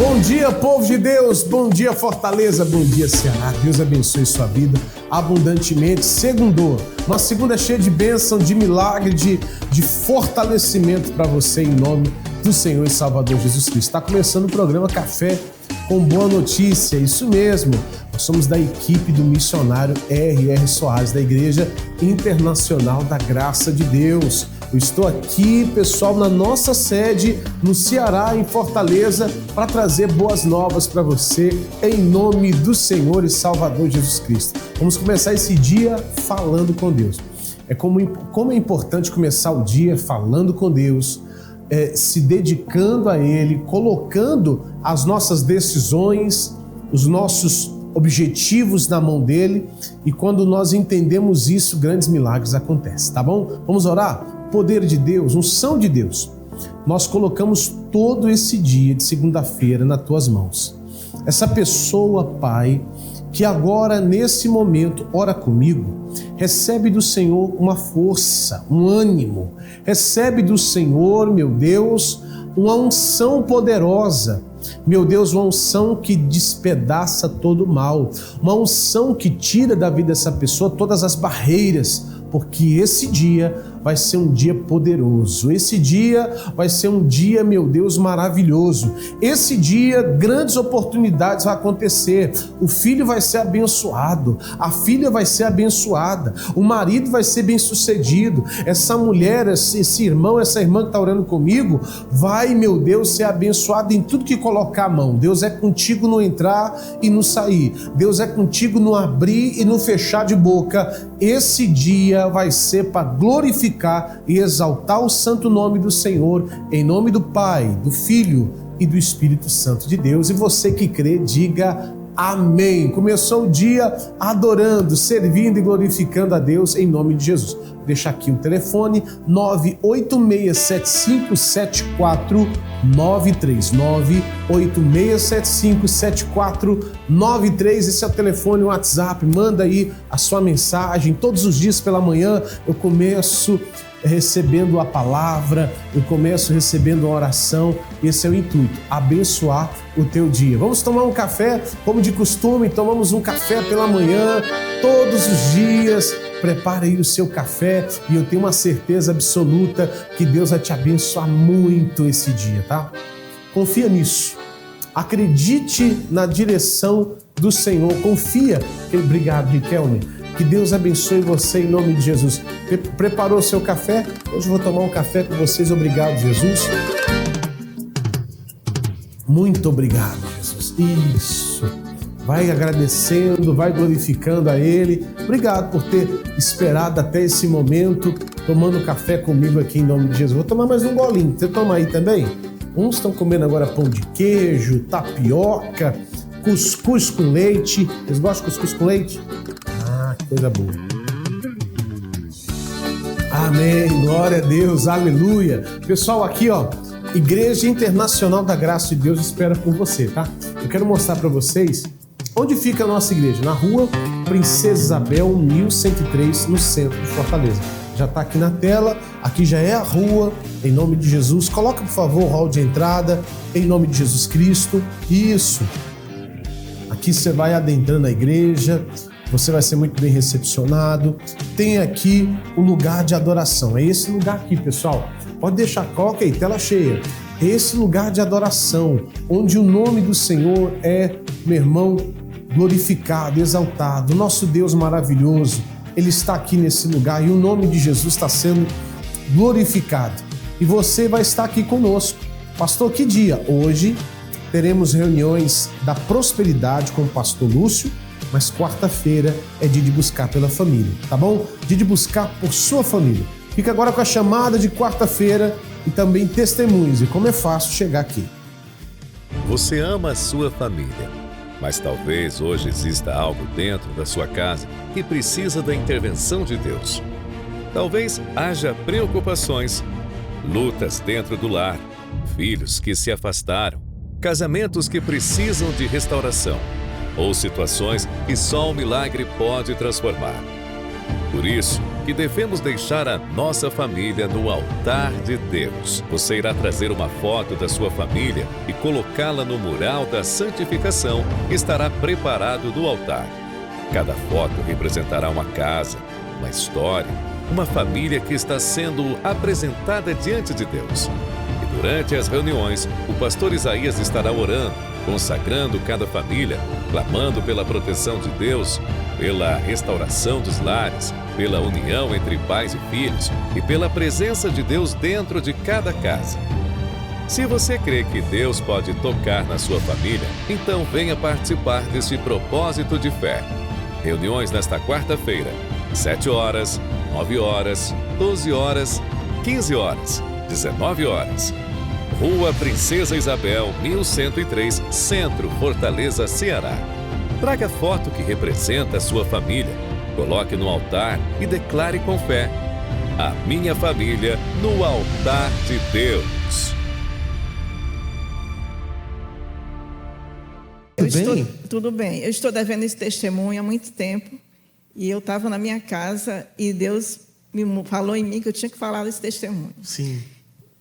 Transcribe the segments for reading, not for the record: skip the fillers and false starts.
Bom dia, povo de Deus, bom dia, Fortaleza, bom dia, Ceará. Deus abençoe sua vida abundantemente. Segundou, uma segunda cheia de bênção, de milagre, de fortalecimento para você, em nome do Senhor e Salvador Jesus Cristo. Está começando o programa Café com Boa Notícia, isso mesmo. Nós somos da equipe do missionário R.R. Soares, da Igreja Internacional da Graça de Deus. Eu estou aqui, pessoal, na nossa sede, no Ceará, em Fortaleza, para trazer boas novas para você, em nome do Senhor e Salvador Jesus Cristo. Vamos começar esse dia falando com Deus. Como é importante começar o dia falando com Deus, se dedicando a Ele, colocando as nossas decisões, os nossos objetivos na mão dele, e quando nós entendemos isso, grandes milagres acontecem, tá bom? Vamos orar? Poder de Deus, unção de Deus, nós colocamos todo esse dia de segunda-feira nas tuas mãos. Essa pessoa, Pai, que agora nesse momento ora comigo, recebe do Senhor uma força, um ânimo, recebe do Senhor, meu Deus, uma unção poderosa. Meu Deus, uma unção que despedaça todo o mal, uma unção que tira da vida dessa pessoa todas as barreiras, porque esse dia vai ser um dia poderoso, esse dia vai ser um dia, meu Deus, maravilhoso. Esse dia, grandes oportunidades vão acontecer, o filho vai ser abençoado, a filha vai ser abençoada, o marido vai ser bem-sucedido, essa mulher, esse irmão, essa irmã que está orando comigo, vai, meu Deus, ser abençoado em tudo que colocar a mão. Deus é contigo no entrar e no sair, Deus é contigo no abrir e no fechar de boca. Esse dia vai ser para glorificar e exaltar o santo nome do Senhor, em nome do Pai, do Filho e do Espírito Santo de Deus. E você que crê, diga amém. Começou o dia adorando, servindo e glorificando a Deus em nome de Jesus. Vou deixar aqui o telefone 986757493, 986757493. Esse é o telefone, o WhatsApp. Manda aí a sua mensagem. Todos os dias pela manhã eu começo recebendo a palavra, eu começo recebendo a oração. Esse é o intuito, abençoar o teu dia. Vamos tomar um café, como de costume, tomamos um café pela manhã, todos os dias. Prepare aí o seu café e eu tenho uma certeza absoluta que Deus vai te abençoar muito esse dia, tá? Confia nisso. Acredite na direção do Senhor. Confia. Obrigado, Riquelme. Que Deus abençoe você em nome de Jesus. Preparou o seu café? Hoje eu vou tomar um café com vocês. Obrigado, Jesus. Muito obrigado, Jesus. Isso. Vai agradecendo, vai glorificando a Ele. Obrigado por ter esperado até esse momento, tomando café comigo aqui em nome de Jesus. Vou tomar mais um golinho. Você toma aí também? Uns estão comendo agora pão de queijo, tapioca, cuscuz com leite. Vocês gostam de cuscuz com leite? Que coisa boa. Amém, glória a Deus, aleluia. Pessoal, aqui ó, Igreja Internacional da Graça de Deus espera por você, tá? Eu quero mostrar para vocês onde fica a nossa igreja, na rua Princesa Isabel 1103, no centro de Fortaleza. Já tá aqui na tela, aqui já é a rua, em nome de Jesus. Coloca, por favor, o hall de entrada, em nome de Jesus Cristo. Isso. Aqui você vai adentrando a igreja, você vai ser muito bem recepcionado. Tem aqui o lugar de adoração. É esse lugar aqui, pessoal. Pode deixar, coloca aí, tela cheia. É esse lugar de adoração, onde o nome do Senhor é, meu irmão, glorificado, exaltado. O nosso Deus maravilhoso, Ele está aqui nesse lugar e o nome de Jesus está sendo glorificado. E você vai estar aqui conosco. Pastor, que dia? Hoje teremos reuniões da prosperidade com o pastor Lúcio, mas quarta-feira é dia de buscar pela família, tá bom? Dia de buscar por sua família. Fica agora com a chamada de quarta-feira e também testemunhos e como é fácil chegar aqui. Você ama a sua família, mas talvez hoje exista algo dentro da sua casa que precisa da intervenção de Deus. Talvez haja preocupações, lutas dentro do lar, filhos que se afastaram, casamentos que precisam de restauração, ou situações que só um milagre pode transformar. Por isso que devemos deixar a nossa família no altar de Deus. Você irá trazer uma foto da sua família e colocá-la no mural da santificação que estará preparado no altar. Cada foto representará uma casa, uma história, uma família que está sendo apresentada diante de Deus. E durante as reuniões, o pastor Isaías estará orando, consagrando cada família, clamando pela proteção de Deus, pela restauração dos lares, pela união entre pais e filhos e pela presença de Deus dentro de cada casa. Se você crê que Deus pode tocar na sua família, então venha participar deste propósito de fé. Reuniões nesta quarta-feira, 7 horas, 9 horas, 12 horas, 15 horas, 19 horas. Rua Princesa Isabel, 1103, Centro, Fortaleza, Ceará. Traga foto que representa a sua família, coloque no altar e declare com fé: a minha família no altar de Deus. Tudo bem. Eu estou devendo esse testemunho há muito tempo. E eu estava na minha casa e Deus me falou em mim que eu tinha que falar desse testemunho. Sim.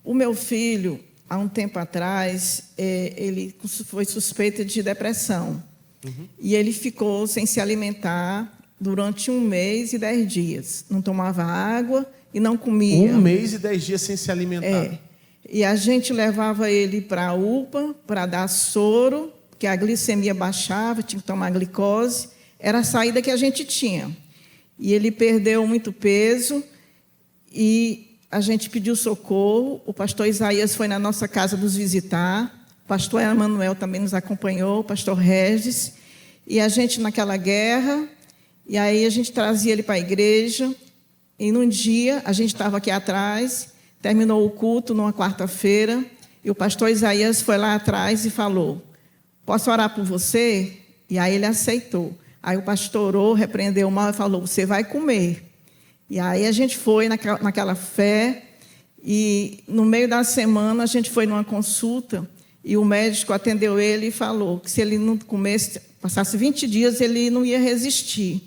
O meu filho, há um tempo atrás, ele foi suspeito de depressão. Uhum. E ele ficou sem se alimentar durante 1 mês e 10 dias. Não tomava água e não comia. 1 mês e 10 dias sem se alimentar. E a gente levava ele para a UPA para dar soro, porque a glicemia baixava, tinha que tomar glicose. Era a saída que a gente tinha. E ele perdeu muito peso e a gente pediu socorro. O pastor Isaías foi na nossa casa nos visitar. O pastor Emanuel também nos acompanhou, o pastor Regis. E a gente naquela guerra, e aí a gente trazia ele para a igreja. E num dia, a gente estava aqui atrás, terminou o culto numa quarta-feira, e o pastor Isaías foi lá atrás e falou: posso orar por você? E aí ele aceitou. Aí o pastor orou, repreendeu o mal e falou: você vai comer. E aí a gente foi naquela fé, e no meio da semana a gente foi numa consulta, e o médico atendeu ele e falou que se ele não comesse, passasse 20 dias, ele não ia resistir.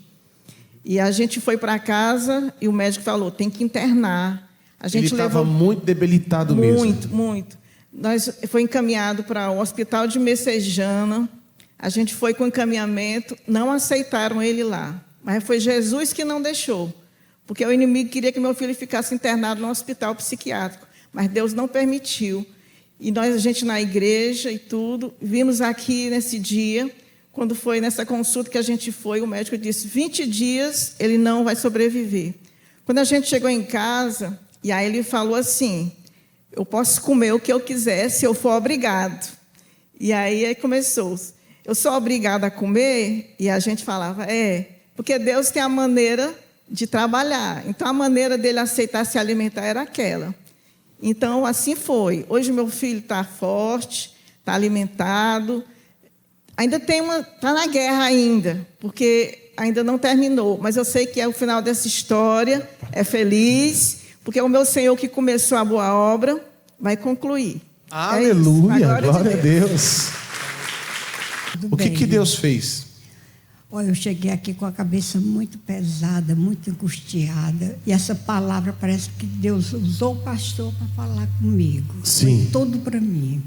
E a gente foi para casa e o médico falou: tem que internar. Ele estava muito debilitado mesmo. Muito. Foi encaminhado para o hospital de Messejana. A gente foi com encaminhamento, não aceitaram ele lá. Mas foi Jesus que não deixou. Porque o inimigo queria que meu filho ficasse internado no hospital psiquiátrico. Mas Deus não permitiu. E a gente na igreja e tudo, vimos aqui nesse dia, quando foi nessa consulta que a gente foi, o médico disse: 20 dias ele não vai sobreviver. Quando a gente chegou em casa, e aí ele falou assim: eu posso comer o que eu quiser se eu for obrigado. E aí começou: eu sou obrigada a comer? E a gente falava: porque Deus tem a maneira de trabalhar. Então a maneira dele aceitar se alimentar era aquela. Então assim foi. Hoje meu filho está forte, está alimentado. Ainda está na guerra ainda, porque ainda não terminou. Mas eu sei que o final dessa história é feliz, porque o meu Senhor que começou a boa obra vai concluir. Aleluia, glória a Deus. O que Deus fez? Olha, eu cheguei aqui com a cabeça muito pesada, muito angustiada. E essa palavra parece que Deus usou o pastor para falar comigo. Sim. Foi tudo para mim.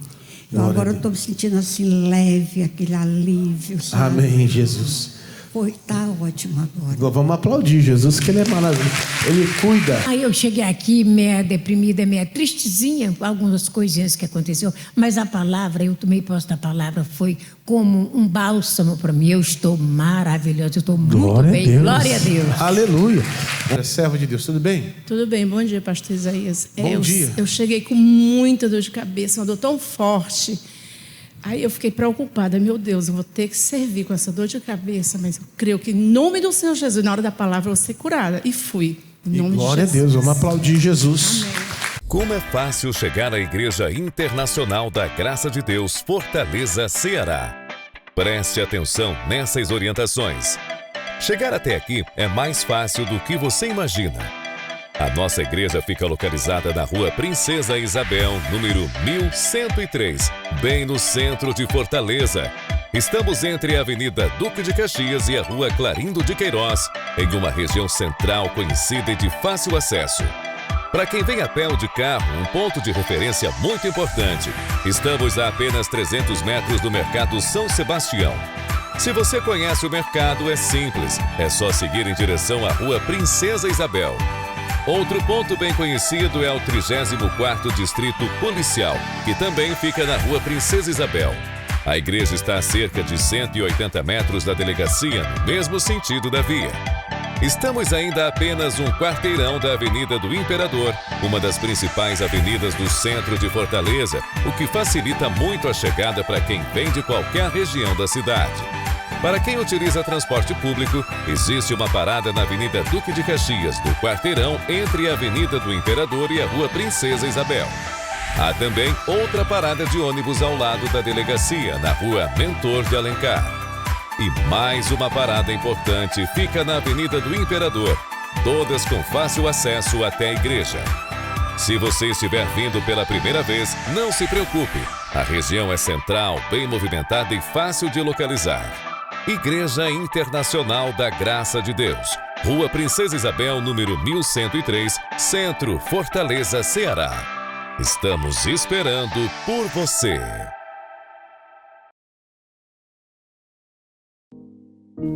Eu agora estou me sentindo assim leve, aquele alívio, sabe? Amém, Jesus. Está ótimo agora. Vamos aplaudir Jesus, que Ele é maravilhoso. Ele cuida. Aí eu cheguei aqui meio deprimida, meio tristezinha com algumas coisinhas que aconteceram, mas a palavra, eu tomei posse da palavra, foi como um bálsamo para mim. Eu estou maravilhosa, eu estou muito bem. Glória a Deus. Aleluia. Servo de Deus, tudo bem? Tudo bem, bom dia, pastor Isaías. Bom dia. Eu cheguei com muita dor de cabeça, uma dor tão forte. Aí eu fiquei preocupada, meu Deus, eu vou ter que servir com essa dor de cabeça, mas eu creio que em nome do Senhor Jesus, na hora da palavra, eu vou ser curada. E fui, em nome de Jesus. Glória a Deus, vamos aplaudir Jesus. Amém. Como é fácil chegar à Igreja Internacional da Graça de Deus, Fortaleza, Ceará. Preste atenção nessas orientações. Chegar até aqui é mais fácil do que você imagina. A nossa igreja fica localizada na Rua Princesa Isabel, número 1103, bem no centro de Fortaleza. Estamos entre a Avenida Duque de Caxias e a Rua Clarindo de Queiroz, em uma região central conhecida e de fácil acesso. Para quem vem a pé ou de carro, um ponto de referência muito importante. Estamos a apenas 300 metros do Mercado São Sebastião. Se você conhece o mercado, é simples. É só seguir em direção à Rua Princesa Isabel. Outro ponto bem conhecido é o 34º Distrito Policial, que também fica na Rua Princesa Isabel. A igreja está a cerca de 180 metros da delegacia, no mesmo sentido da via. Estamos ainda a apenas um quarteirão da Avenida do Imperador, uma das principais avenidas do centro de Fortaleza, o que facilita muito a chegada para quem vem de qualquer região da cidade. Para quem utiliza transporte público, existe uma parada na Avenida Duque de Caxias, no quarteirão entre a Avenida do Imperador e a Rua Princesa Isabel. Há também outra parada de ônibus ao lado da delegacia, na Rua Mentor de Alencar. E mais uma parada importante fica na Avenida do Imperador, todas com fácil acesso até a igreja. Se você estiver vindo pela primeira vez, não se preocupe. A região é central, bem movimentada e fácil de localizar. Igreja Internacional da Graça de Deus, Rua Princesa Isabel, número 1103, Centro, Fortaleza, Ceará. Estamos esperando por você.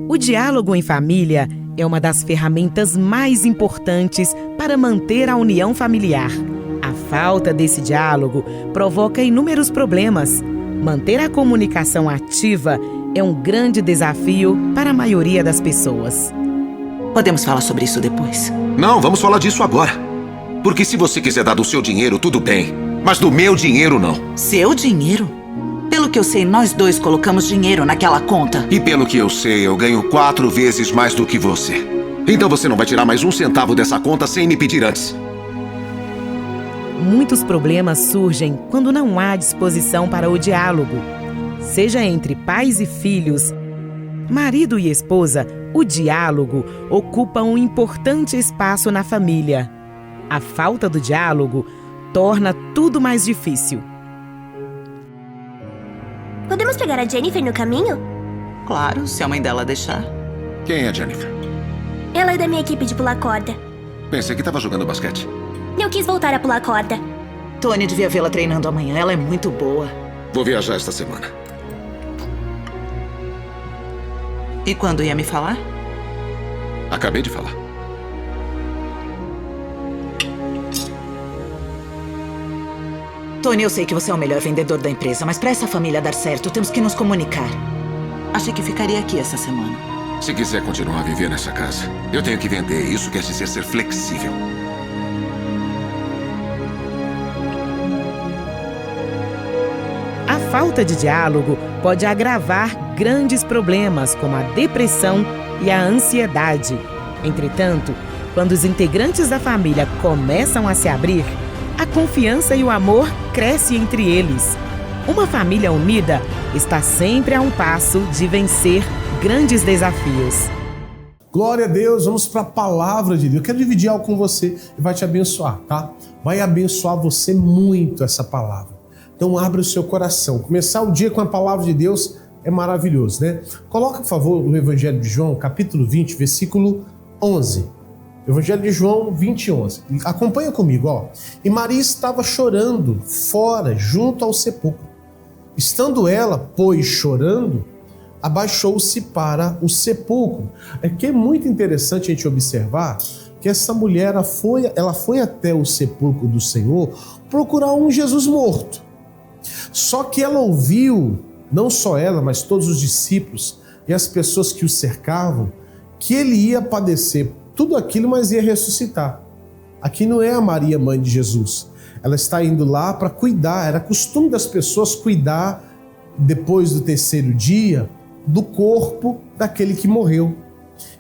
O diálogo em família é uma das ferramentas mais importantes para manter a união familiar. A falta desse diálogo provoca inúmeros problemas. Manter a comunicação ativa é um grande desafio para a maioria das pessoas. Podemos falar sobre isso depois. Não, vamos falar disso agora. Porque se você quiser dar do seu dinheiro, tudo bem. Mas do meu dinheiro, não. Seu dinheiro? Pelo que eu sei, nós dois colocamos dinheiro naquela conta. E pelo que eu sei, eu ganho 4 vezes mais do que você. Então você não vai tirar mais um centavo dessa conta sem me pedir antes. Muitos problemas surgem quando não há disposição para o diálogo. Seja entre pais e filhos, marido e esposa, o diálogo ocupa um importante espaço na família. A falta do diálogo torna tudo mais difícil. Podemos pegar a Jennifer no caminho? Claro, se a mãe dela deixar. Quem é Jennifer? Ela é da minha equipe de pular corda. Pensei que estava jogando basquete. Eu quis voltar a pular corda. Tony devia vê-la treinando amanhã, ela é muito boa. Vou viajar esta semana. E quando ia me falar? Acabei de falar. Tony, eu sei que você é o melhor vendedor da empresa, mas para essa família dar certo, temos que nos comunicar. Achei que ficaria aqui essa semana. Se quiser continuar a viver nessa casa, eu tenho que vender. Isso quer dizer ser flexível. A falta de diálogo pode agravar grandes problemas como a depressão e a ansiedade. Entretanto, quando os integrantes da família começam a se abrir, a confiança e o amor crescem entre eles. Uma família unida está sempre a um passo de vencer grandes desafios. Glória a Deus, vamos para a palavra de Deus. Eu quero dividir algo com você e vai te abençoar, tá? Vai abençoar você muito essa palavra. Então abre o seu coração. Começar o dia com a palavra de Deus é maravilhoso, né? Coloca, por favor, no Evangelho de João, capítulo 20, versículo 11. Evangelho de João 20, 11. Acompanha comigo, ó. E Maria estava chorando fora, junto ao sepulcro. Estando ela, pois, chorando, abaixou-se para o sepulcro. É que é muito interessante a gente observar que essa mulher ela foi até o sepulcro do Senhor procurar um Jesus morto. Só que ela ouviu, não só ela, mas todos os discípulos e as pessoas que o cercavam, que ele ia padecer tudo aquilo, mas ia ressuscitar. Aqui não é a Maria, mãe de Jesus. Ela está indo lá para cuidar. Era costume das pessoas cuidar, depois do 3º dia, do corpo daquele que morreu.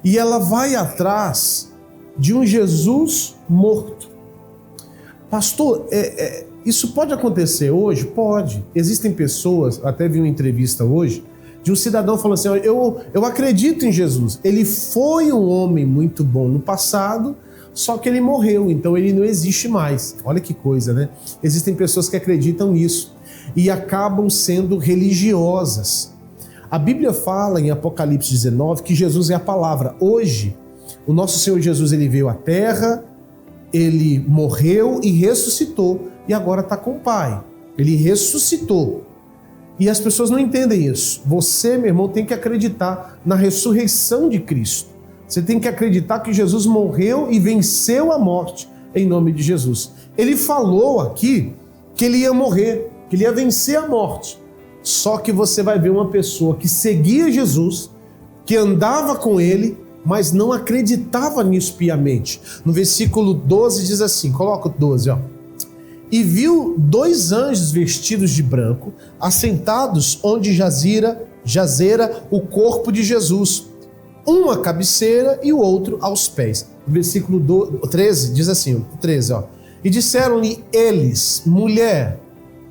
E ela vai atrás de um Jesus morto. Pastor, isso pode acontecer hoje? Pode. Existem pessoas, até vi uma entrevista hoje, de um cidadão falando assim, eu acredito em Jesus. Ele foi um homem muito bom no passado, só que ele morreu, então ele não existe mais. Olha que coisa, né? Existem pessoas que acreditam nisso e acabam sendo religiosas. A Bíblia fala em Apocalipse 19 que Jesus é a palavra. Hoje, o nosso Senhor Jesus, ele veio à terra, ele morreu e ressuscitou, e agora está com o Pai. Ele ressuscitou. E as pessoas não entendem isso. Você, meu irmão, tem que acreditar na ressurreição de Cristo. Você tem que acreditar que Jesus morreu e venceu a morte em nome de Jesus. Ele falou aqui que ele ia morrer, que ele ia vencer a morte. Só que você vai ver uma pessoa que seguia Jesus, que andava com ele, mas não acreditava nisso piamente. No versículo 12 diz assim, coloca o 12, ó. E viu 2 anjos vestidos de branco, assentados onde jazera o corpo de Jesus, um à cabeceira e o outro aos pés. No versículo 13 diz assim, 13, ó. E disseram-lhe eles, mulher,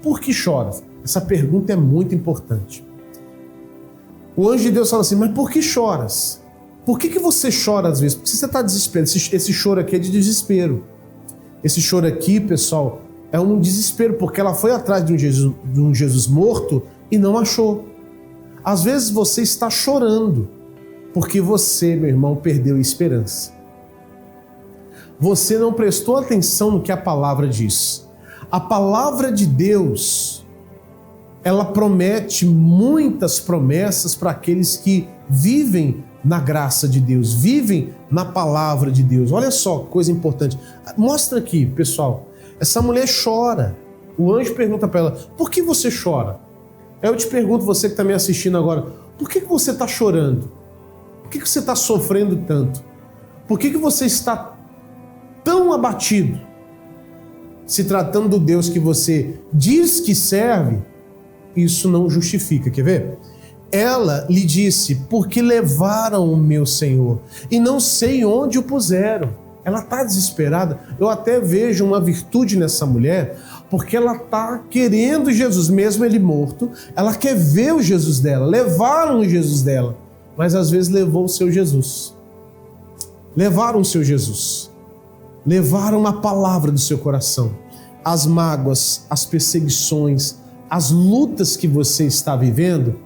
por que choras? Essa pergunta é muito importante. O anjo de Deus fala assim, mas por que choras? Por que você chora às vezes? Porque você está desesperado. Esse choro aqui é de desespero. Esse choro aqui, pessoal, é um desespero, porque ela foi atrás de um Jesus morto e não achou. Às vezes você está chorando porque você, meu irmão, perdeu a esperança. Você não prestou atenção no que a palavra diz. A palavra de Deus, ela promete muitas promessas para aqueles que vivem na graça de Deus, vivem na palavra de Deus. Olha só, coisa importante. Mostra aqui, pessoal. Essa mulher chora. O anjo pergunta para ela, por que você chora? Eu te pergunto, você que está me assistindo agora, por que você está chorando? Por que você está sofrendo tanto? Por que você está tão abatido? Se tratando do Deus que você diz que serve, isso não justifica. Quer ver? Ela lhe disse, porque levaram o meu Senhor e não sei onde o puseram. Ela está desesperada. Eu até vejo uma virtude nessa mulher, porque ela está querendo Jesus, mesmo ele morto. Ela quer ver o Jesus dela. Levaram o Jesus dela, mas às vezes levou o seu Jesus. Levaram o seu Jesus. Levaram a palavra do seu coração. As mágoas, as perseguições, as lutas que você está vivendo,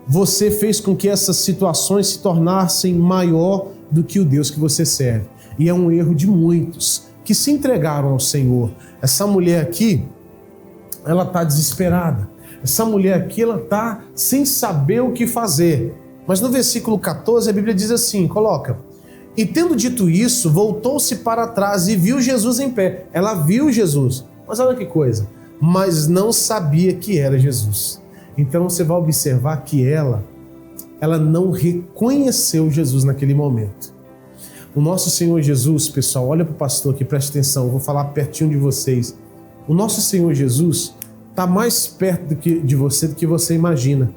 você fez com que essas situações se tornassem maior do que o Deus que você serve. E é um erro de muitos que se entregaram ao Senhor. Essa mulher aqui, ela está desesperada. Essa mulher aqui, ela está sem saber o que fazer. Mas no versículo 14, a Bíblia diz assim, coloca. E tendo dito isso, voltou-se para trás e viu Jesus em pé. Ela viu Jesus. Mas olha que coisa. Mas não sabia que era Jesus. Então você vai observar que ela não reconheceu Jesus naquele momento. O nosso Senhor Jesus, pessoal, olha para o pastor aqui, preste atenção, eu vou falar pertinho de vocês. O nosso Senhor Jesus está mais perto de você do que você imagina.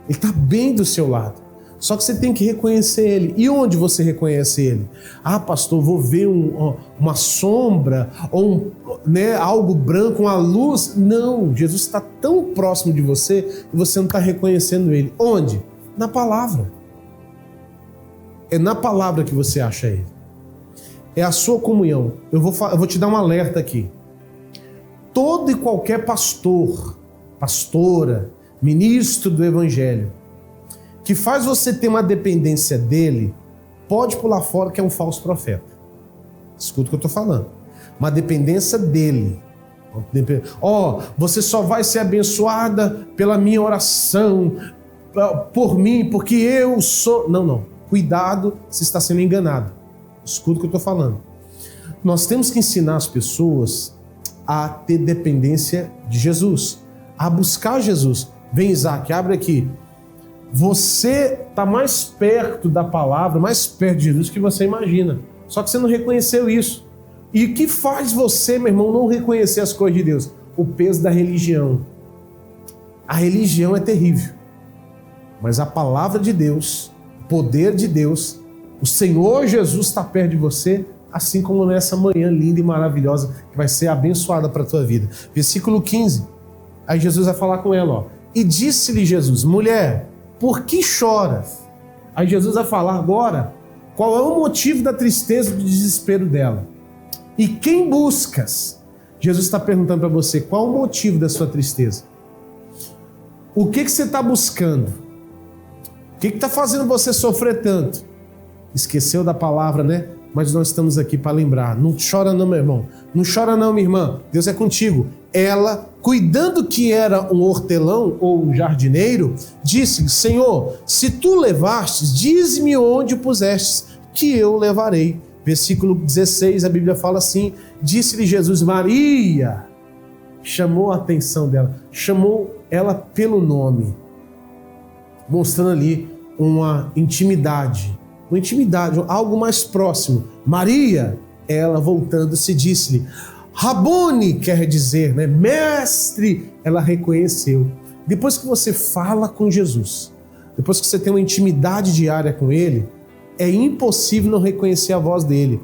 Ele está bem do seu lado. Só que você tem que reconhecer Ele. E onde você reconhece Ele? Ah, pastor, vou ver uma sombra ou algo branco, uma luz. Não, Jesus está tão próximo de você e você não está reconhecendo Ele. Onde? Na palavra. É na palavra que você acha Ele. É a sua comunhão. Eu vou te dar um alerta aqui. Todo e qualquer pastor, pastora, ministro do Evangelho, que faz você ter uma dependência dele, pode pular fora que é um falso profeta. Escuta o que eu estou falando. Uma dependência dele. Você só vai ser abençoada pela minha oração, por mim, porque eu sou... Não. Cuidado se está sendo enganado. Escuta o que eu estou falando. Nós temos que ensinar as pessoas a ter dependência de Jesus, a buscar Jesus. Vem, Isaac, abre aqui. Você está mais perto da palavra, mais perto de Jesus que você imagina. Só que você não reconheceu isso. E o que faz você, meu irmão, não reconhecer as coisas de Deus? O peso da religião. A religião é terrível. Mas a palavra de Deus, o poder de Deus, o Senhor Jesus está perto de você, assim como nessa manhã linda e maravilhosa que vai ser abençoada para a tua vida. Versículo 15. Aí Jesus vai falar com ela, ó. E disse-lhe Jesus, mulher, por que choras? Aí Jesus vai falar agora qual é o motivo da tristeza e do desespero dela. E quem buscas? Jesus está perguntando para você, qual é o motivo da sua tristeza? O que você está buscando? que está fazendo você sofrer tanto? Esqueceu da palavra, né? Mas nós estamos aqui para lembrar. Não chora não, meu irmão. Não chora não, minha irmã. Deus é contigo. Ela, cuidando que era um hortelão ou um jardineiro, disse: Senhor, se tu levastes, dize-me onde o pusestes, que eu levarei. Versículo 16, a Bíblia fala assim: disse-lhe Jesus, Maria. Chamou a atenção dela, chamou ela pelo nome, mostrando ali uma intimidade, algo mais próximo. Maria, ela voltando-se, disse-lhe, Rabone, quer dizer, né? Mestre, ela reconheceu. Depois que você fala com Jesus, depois que você tem uma intimidade diária com Ele, é impossível não reconhecer a voz dele.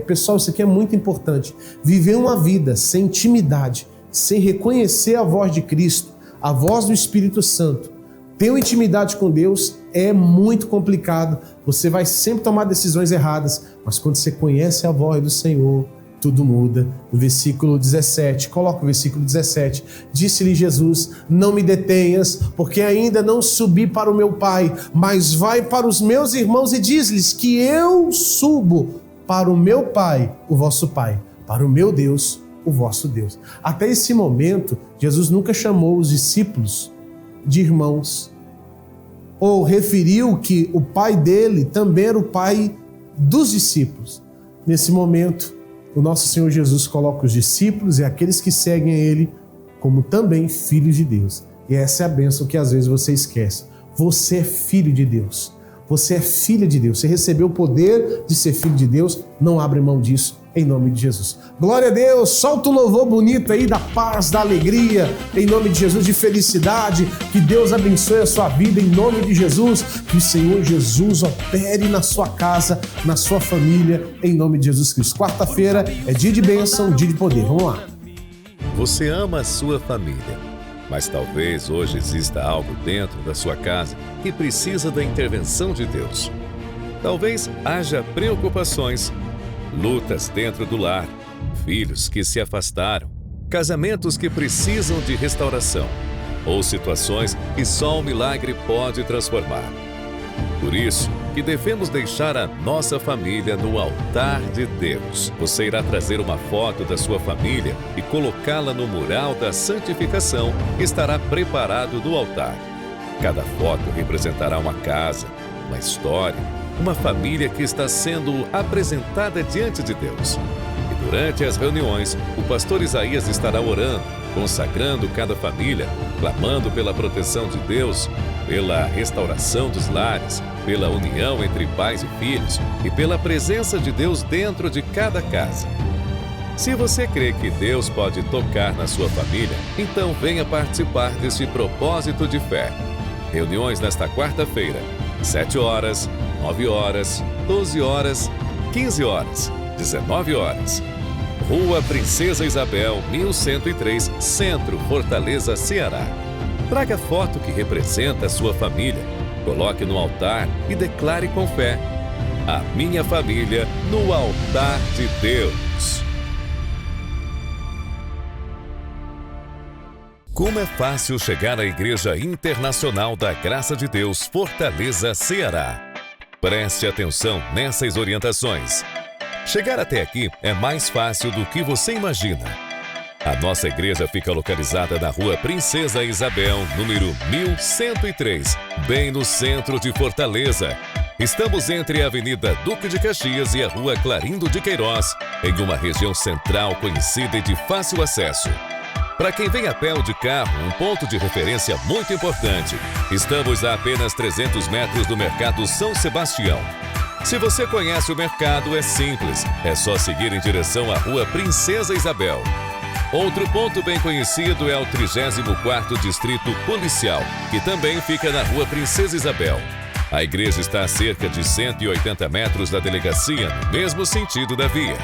Pessoal, isso aqui é muito importante. Viver uma vida sem intimidade, sem reconhecer a voz de Cristo, a voz do Espírito Santo, ter uma intimidade com Deus é muito complicado. Você vai sempre tomar decisões erradas, mas quando você conhece a voz do Senhor, tudo muda. No versículo 17, coloca o versículo 17. Disse-lhe Jesus, não me detenhas, porque ainda não subi para o meu Pai, mas vai para os meus irmãos e diz-lhes que eu subo para o meu Pai, o vosso Pai, para o meu Deus, o vosso Deus. Até esse momento, Jesus nunca chamou os discípulos de irmãos, ou referiu que o Pai dele também era o Pai dos discípulos. Nesse momento, o nosso Senhor Jesus coloca os discípulos e aqueles que seguem a Ele como também filhos de Deus. E essa é a bênção que às vezes você esquece. Você é filho de Deus. Você é filha de Deus. Você recebeu o poder de ser filho de Deus. Não abre mão disso, em nome de Jesus. Glória a Deus. Solta um louvor bonito aí da paz, da alegria, em nome de Jesus, de felicidade. Que Deus abençoe a sua vida, em nome de Jesus. Que o Senhor Jesus opere na sua casa, na sua família, em nome de Jesus Cristo. Quarta-feira é dia de bênção, dia de poder. Vamos lá. Você ama a sua família, mas talvez hoje exista algo dentro da sua casa que precisa da intervenção de Deus. Talvez haja preocupações, lutas dentro do lar, filhos que se afastaram, casamentos que precisam de restauração, ou situações que só um milagre pode transformar. Por isso que devemos deixar a nossa família no altar de Deus. Você irá trazer uma foto da sua família e colocá-la no mural da santificação que estará preparado no altar. Cada foto representará uma casa, uma história, uma família que está sendo apresentada diante de Deus. E durante as reuniões, o pastor Isaías estará orando, consagrando cada família, clamando pela proteção de Deus, pela restauração dos lares, pela união entre pais e filhos e pela presença de Deus dentro de cada casa. Se você crê que Deus pode tocar na sua família, então venha participar deste propósito de fé. Reuniões nesta quarta-feira, 7 horas, 9 horas, 12 horas, 15 horas, 19 horas. Rua Princesa Isabel, 1103, Centro, Fortaleza, Ceará. Traga foto que representa a sua família, coloque no altar e declare com fé: a minha família no altar de Deus. Como é fácil chegar à Igreja Internacional da Graça de Deus, Fortaleza, Ceará. Preste atenção nessas orientações. Chegar até aqui é mais fácil do que você imagina. A nossa igreja fica localizada na Rua Princesa Isabel, número 1103, bem no centro de Fortaleza. Estamos entre a Avenida Duque de Caxias e a Rua Clarindo de Queiroz, em uma região central conhecida e de fácil acesso. Para quem vem a pé ou de carro, um ponto de referência muito importante. Estamos a apenas 300 metros do Mercado São Sebastião. Se você conhece o mercado, é simples. É só seguir em direção à Rua Princesa Isabel. Outro ponto bem conhecido é o 34º Distrito Policial, que também fica na Rua Princesa Isabel. A igreja está a cerca de 180 metros da delegacia, no mesmo sentido da via.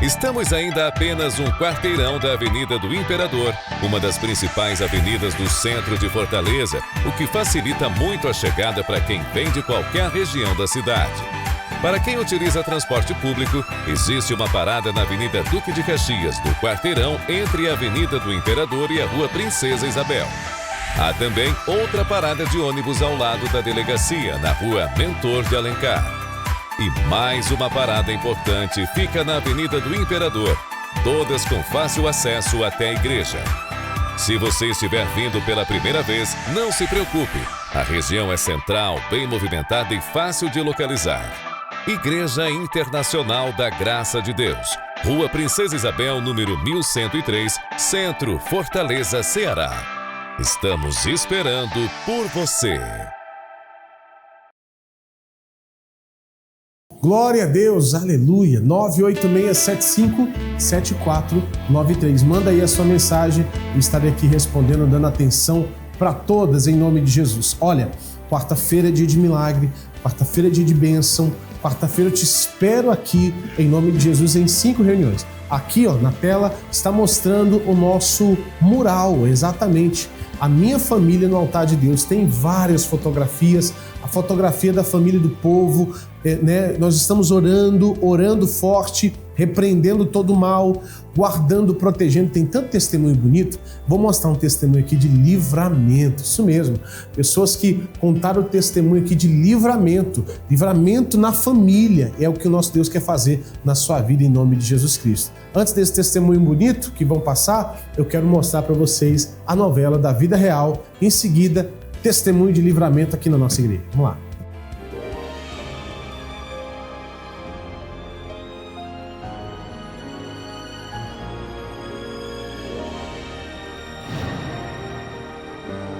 Estamos ainda a apenas um quarteirão da Avenida do Imperador, uma das principais avenidas do centro de Fortaleza, o que facilita muito a chegada para quem vem de qualquer região da cidade. Para quem utiliza transporte público, existe uma parada na Avenida Duque de Caxias, no quarteirão entre a Avenida do Imperador e a Rua Princesa Isabel. Há também outra parada de ônibus ao lado da delegacia, na rua Mentor de Alencar. E mais uma parada importante fica na Avenida do Imperador, todas com fácil acesso até a igreja. Se você estiver vindo pela primeira vez, não se preocupe. A região é central, bem movimentada e fácil de localizar. Igreja Internacional da Graça de Deus, Rua Princesa Isabel, número 1103, Centro, Fortaleza, Ceará. Estamos esperando por você. Glória a Deus, aleluia. 986757493. Manda aí a sua mensagem, eu estarei aqui respondendo, dando atenção para todas em nome de Jesus. Olha, quarta-feira é dia de milagre, quarta-feira é dia de bênção, quarta-feira eu te espero aqui em nome de Jesus em 5 reuniões. Aqui, ó, na tela está mostrando o nosso mural, exatamente. A minha família no altar de Deus tem várias fotografias, a fotografia da família do povo, né? Nós estamos orando forte, repreendendo todo o mal, guardando, protegendo. Tem tanto testemunho bonito. Vou mostrar um testemunho aqui de livramento, isso mesmo. Pessoas que contaram o testemunho aqui de livramento na família. É o que o nosso Deus quer fazer na sua vida em nome de Jesus Cristo. Antes desse testemunho bonito que vão passar, eu quero mostrar para vocês a novela da vida real. Em seguida, testemunho de livramento aqui na nossa igreja. Vamos lá.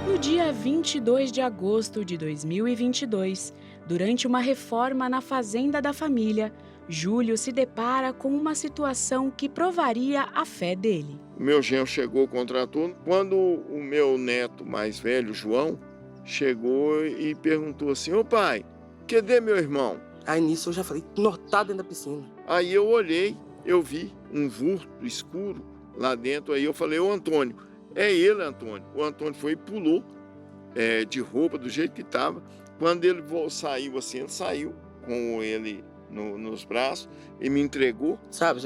No dia 22 de agosto de 2022, durante uma reforma na fazenda da família, Júlio se depara com uma situação que provaria a fé dele. O meu genro chegou, contratou. Quando o meu neto mais velho, João, chegou e perguntou assim: ô pai, cadê meu irmão? Aí nisso eu já falei: tá dentro da piscina. Aí eu olhei, eu vi um vulto escuro lá dentro. Aí eu falei: ô Antônio, é ele, Antônio. O Antônio foi e pulou de roupa do jeito que estava. Quando ele saiu assim, ele saiu com ele nos braços e me entregou. Sabe,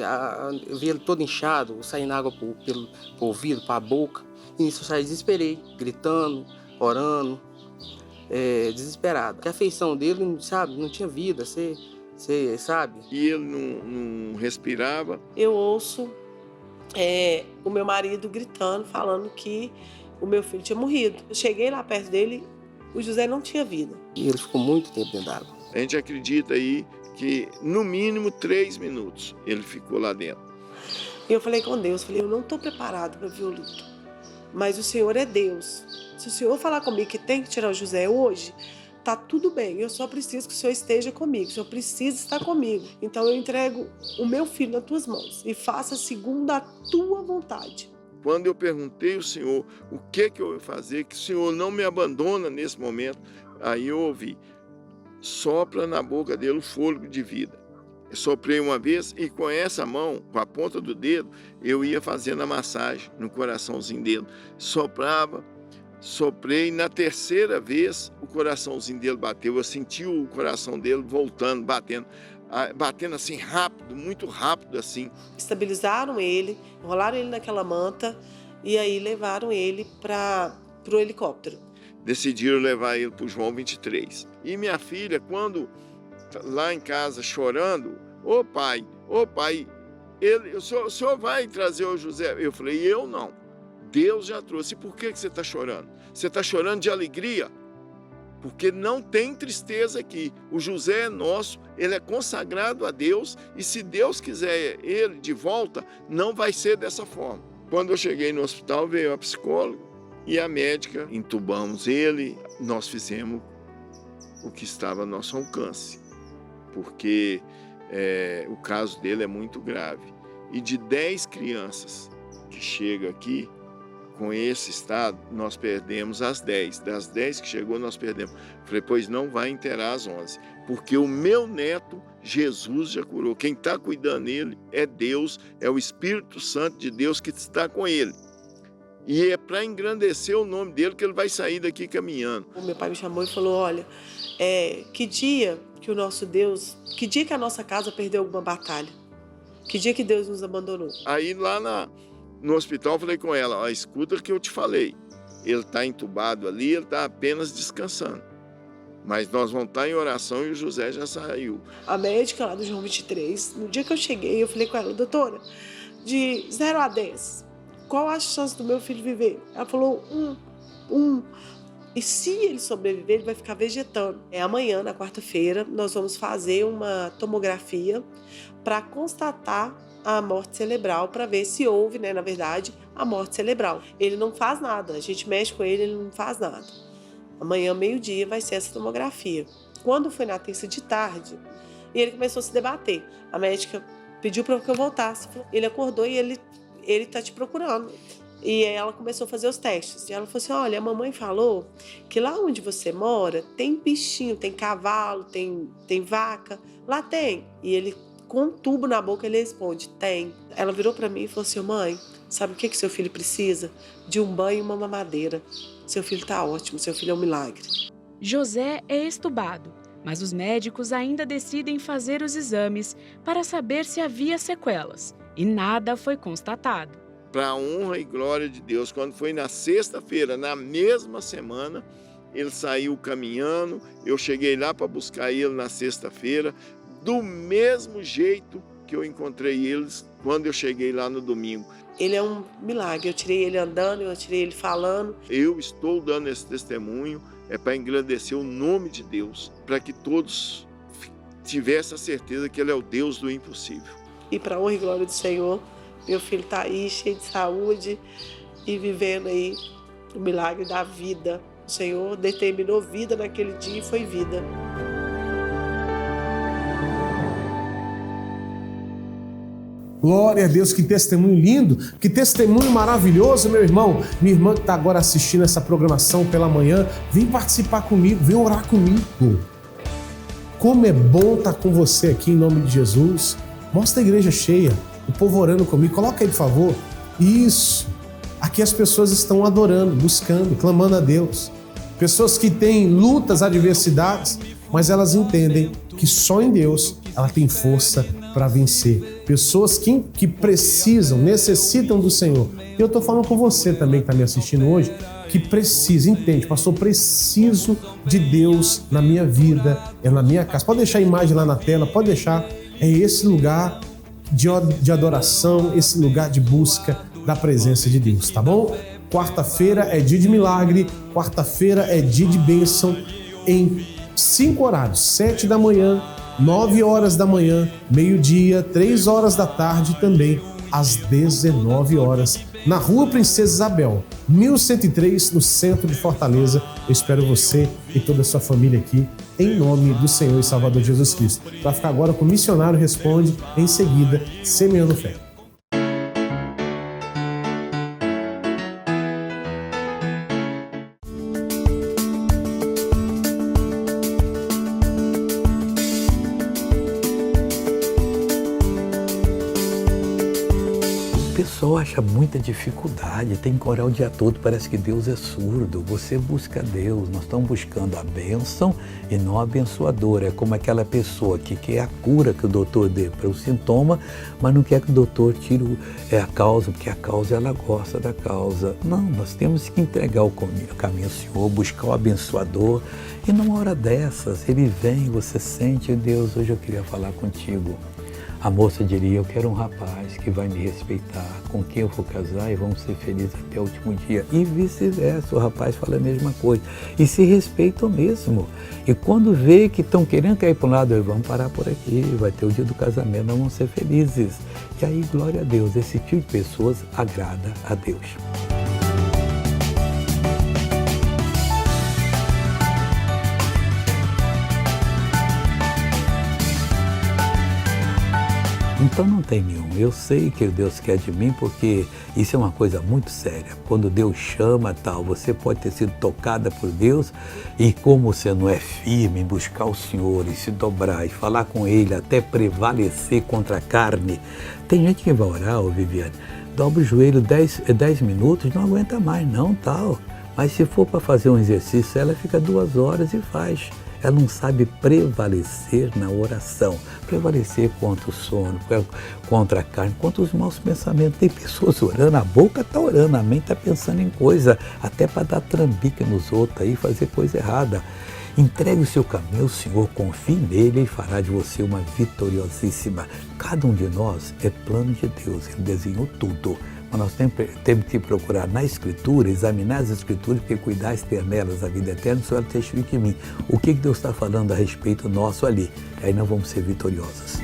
eu vi ele todo inchado, saindo água pelo ouvido, para a boca. E nisso eu já desesperei, gritando, orando, desesperado. Porque a feição dele, sabe, não tinha vida, você sabe. E ele não respirava. Eu ouço o meu marido gritando, falando que o meu filho tinha morrido. Eu cheguei lá perto dele, o José não tinha vida. E ele ficou muito tempo dentro d'água. A gente acredita aí que no mínimo 3 minutos ele ficou lá dentro. E eu falei com Deus, eu não estou preparado para ver o luto, mas o Senhor é Deus. Se o Senhor falar comigo que tem que tirar o José hoje, tá tudo bem, eu só preciso que o Senhor esteja comigo, o Senhor precisa estar comigo. Então eu entrego o meu filho nas tuas mãos e faça segundo a tua vontade. Quando eu perguntei ao Senhor o que eu ia fazer, que o Senhor não me abandona nesse momento, aí eu ouvi: sopra na boca dele o fôlego de vida. Eu soprei uma vez e com essa mão, com a ponta do dedo, eu ia fazendo a massagem no coraçãozinho dele. Soprava, soprei, na terceira vez o coraçãozinho dele bateu. Eu senti o coração dele voltando, batendo assim rápido, muito rápido assim. Estabilizaram ele, enrolaram ele naquela manta e aí levaram ele para o helicóptero. Decidiram levar ele para o João 23. E minha filha, quando lá em casa chorando: ô pai, o senhor vai trazer o José? Eu falei: eu não, Deus já trouxe. E por que você está chorando? Você está chorando de alegria? Porque não tem tristeza aqui. O José é nosso, ele é consagrado a Deus, e se Deus quiser ele de volta, não vai ser dessa forma. Quando eu cheguei no hospital, veio a psicóloga e a médica, entubamos ele, nós fizemos o que estava ao nosso alcance, porque o caso dele é muito grave. E de 10 crianças que chegam aqui com esse estado, nós perdemos as 10. Das 10 que chegou, nós perdemos. Falei: pois não vai enterrar as 11, porque o meu neto, Jesus já curou. Quem está cuidando dele é Deus, é o Espírito Santo de Deus que está com ele. E é para engrandecer o nome dele que ele vai sair daqui caminhando. O meu pai me chamou e falou: olha, que dia que o nosso Deus, que dia que a nossa casa perdeu alguma batalha? Que dia que Deus nos abandonou? Aí lá no hospital eu falei com ela: escuta o que eu te falei. ele está entubado ali, ele está apenas descansando. Mas nós vamos estar em oração e o José já saiu. A médica lá do João 23, no dia que eu cheguei, eu falei com ela, doutora, de 0 a 10, qual a chance do meu filho viver? Ela falou, 1. E se ele sobreviver, ele vai ficar vegetando. Amanhã, na quarta-feira, nós vamos fazer uma tomografia para constatar a morte cerebral, para ver se houve, na verdade, a morte cerebral. Ele não faz nada, a gente mexe com ele, ele não faz nada. Amanhã, meio-dia, vai ser essa tomografia. Quando foi na terça de tarde, ele começou a se debater. A médica pediu para que eu voltasse. Ele acordou e ele está te procurando. E ela começou a fazer os testes. E ela falou assim, olha, a mamãe falou que lá onde você mora tem bichinho, tem cavalo, tem vaca. Lá tem. E ele, com um tubo na boca, ele responde, tem. Ela virou para mim e falou assim, mãe, sabe o que seu filho precisa? De um banho e uma mamadeira. Seu filho está ótimo, seu filho é um milagre. José é extubado, mas os médicos ainda decidem fazer os exames para saber se havia sequelas. E nada foi constatado. Para a honra e glória de Deus, quando foi na sexta-feira, na mesma semana, ele saiu caminhando, eu cheguei lá para buscar ele na sexta-feira, do mesmo jeito que eu encontrei eles quando eu cheguei lá no domingo. Ele é um milagre, eu tirei ele andando, eu tirei ele falando. Eu estou dando esse testemunho, para engrandecer o nome de Deus, para que todos tivessem a certeza que Ele é o Deus do impossível. E para a honra e glória do Senhor, meu filho está aí, cheio de saúde e vivendo aí o milagre da vida. O Senhor determinou vida naquele dia e foi vida. Glória a Deus, que testemunho lindo, que testemunho maravilhoso, meu irmão. Minha irmã que está agora assistindo essa programação pela manhã, vem participar comigo, vem orar comigo. Como é bom estar com você aqui em nome de Jesus. Mostra a igreja cheia, o povo orando comigo. Coloca aí, por favor. Isso. Aqui as pessoas estão adorando, buscando, clamando a Deus. Pessoas que têm lutas, adversidades, mas elas entendem que só em Deus ela tem força para vencer. Pessoas que precisam, necessitam do Senhor. E eu estou falando com você também que está me assistindo hoje, que precisa, entende? Pastor, preciso de Deus na minha vida, na minha casa. Pode deixar a imagem lá na tela, pode deixar. É esse lugar de adoração, esse lugar de busca da presença de Deus, tá bom? Quarta-feira é dia de milagre, quarta-feira é dia de bênção em 5 horários, 7 da manhã, 9 horas da manhã, meio-dia, 3 horas da tarde e também às 19 horas, na Rua Princesa Isabel, 1103, no centro de Fortaleza. Eu espero você e toda a sua família aqui, em nome do Senhor e Salvador Jesus Cristo. Vai ficar agora com o Missionário Responde, em seguida, Semeando Fé. O pessoal acha muita dificuldade, tem que orar o dia todo, parece que Deus é surdo. Você busca Deus, nós estamos buscando a bênção e não a abençoadora. É como aquela pessoa que quer a cura que o doutor dê para o sintoma, mas não quer que o doutor tire a causa, porque a causa ela gosta da causa. Não, nós temos que entregar o caminho ao Senhor, buscar o abençoador. E numa hora dessas, ele vem, você sente, Deus, hoje eu queria falar contigo. A moça diria, eu quero um rapaz que vai me respeitar, com quem eu vou casar e vamos ser felizes até o último dia. E vice-versa, o rapaz fala a mesma coisa. E se respeitam mesmo. E quando vê que estão querendo cair para um lado, vamos parar por aqui, vai ter o dia do casamento, nós vamos ser felizes. E aí, glória a Deus, esse tipo de pessoas agrada a Deus. Então não tem nenhum. Eu sei que Deus quer de mim porque isso é uma coisa muito séria. Quando Deus chama tal, você pode ter sido tocada por Deus e como você não é firme em buscar o Senhor e se dobrar e falar com Ele até prevalecer contra a carne. Tem gente que vai orar, Viviane, dobra o joelho 10 minutos, não aguenta mais não, tal. Mas se for para fazer um exercício, ela fica 2 horas e faz. Ela não sabe prevalecer na oração. Prevalecer contra o sono, contra a carne, contra os maus pensamentos. Tem pessoas orando, a boca está orando, a mente está pensando em coisa, até para dar trambique nos outros aí, fazer coisa errada. Entregue o seu caminho ao Senhor, confie nele e fará de você uma vitoriosíssima. Cada um de nós é plano de Deus, Ele desenhou tudo. Mas nós temos que procurar na Escritura, examinar as Escrituras, porque cuidar ter nelas a vida eterna, o Senhor testifica em mim. O que Deus está falando a respeito nosso ali? Aí nós vamos ser vitoriosos.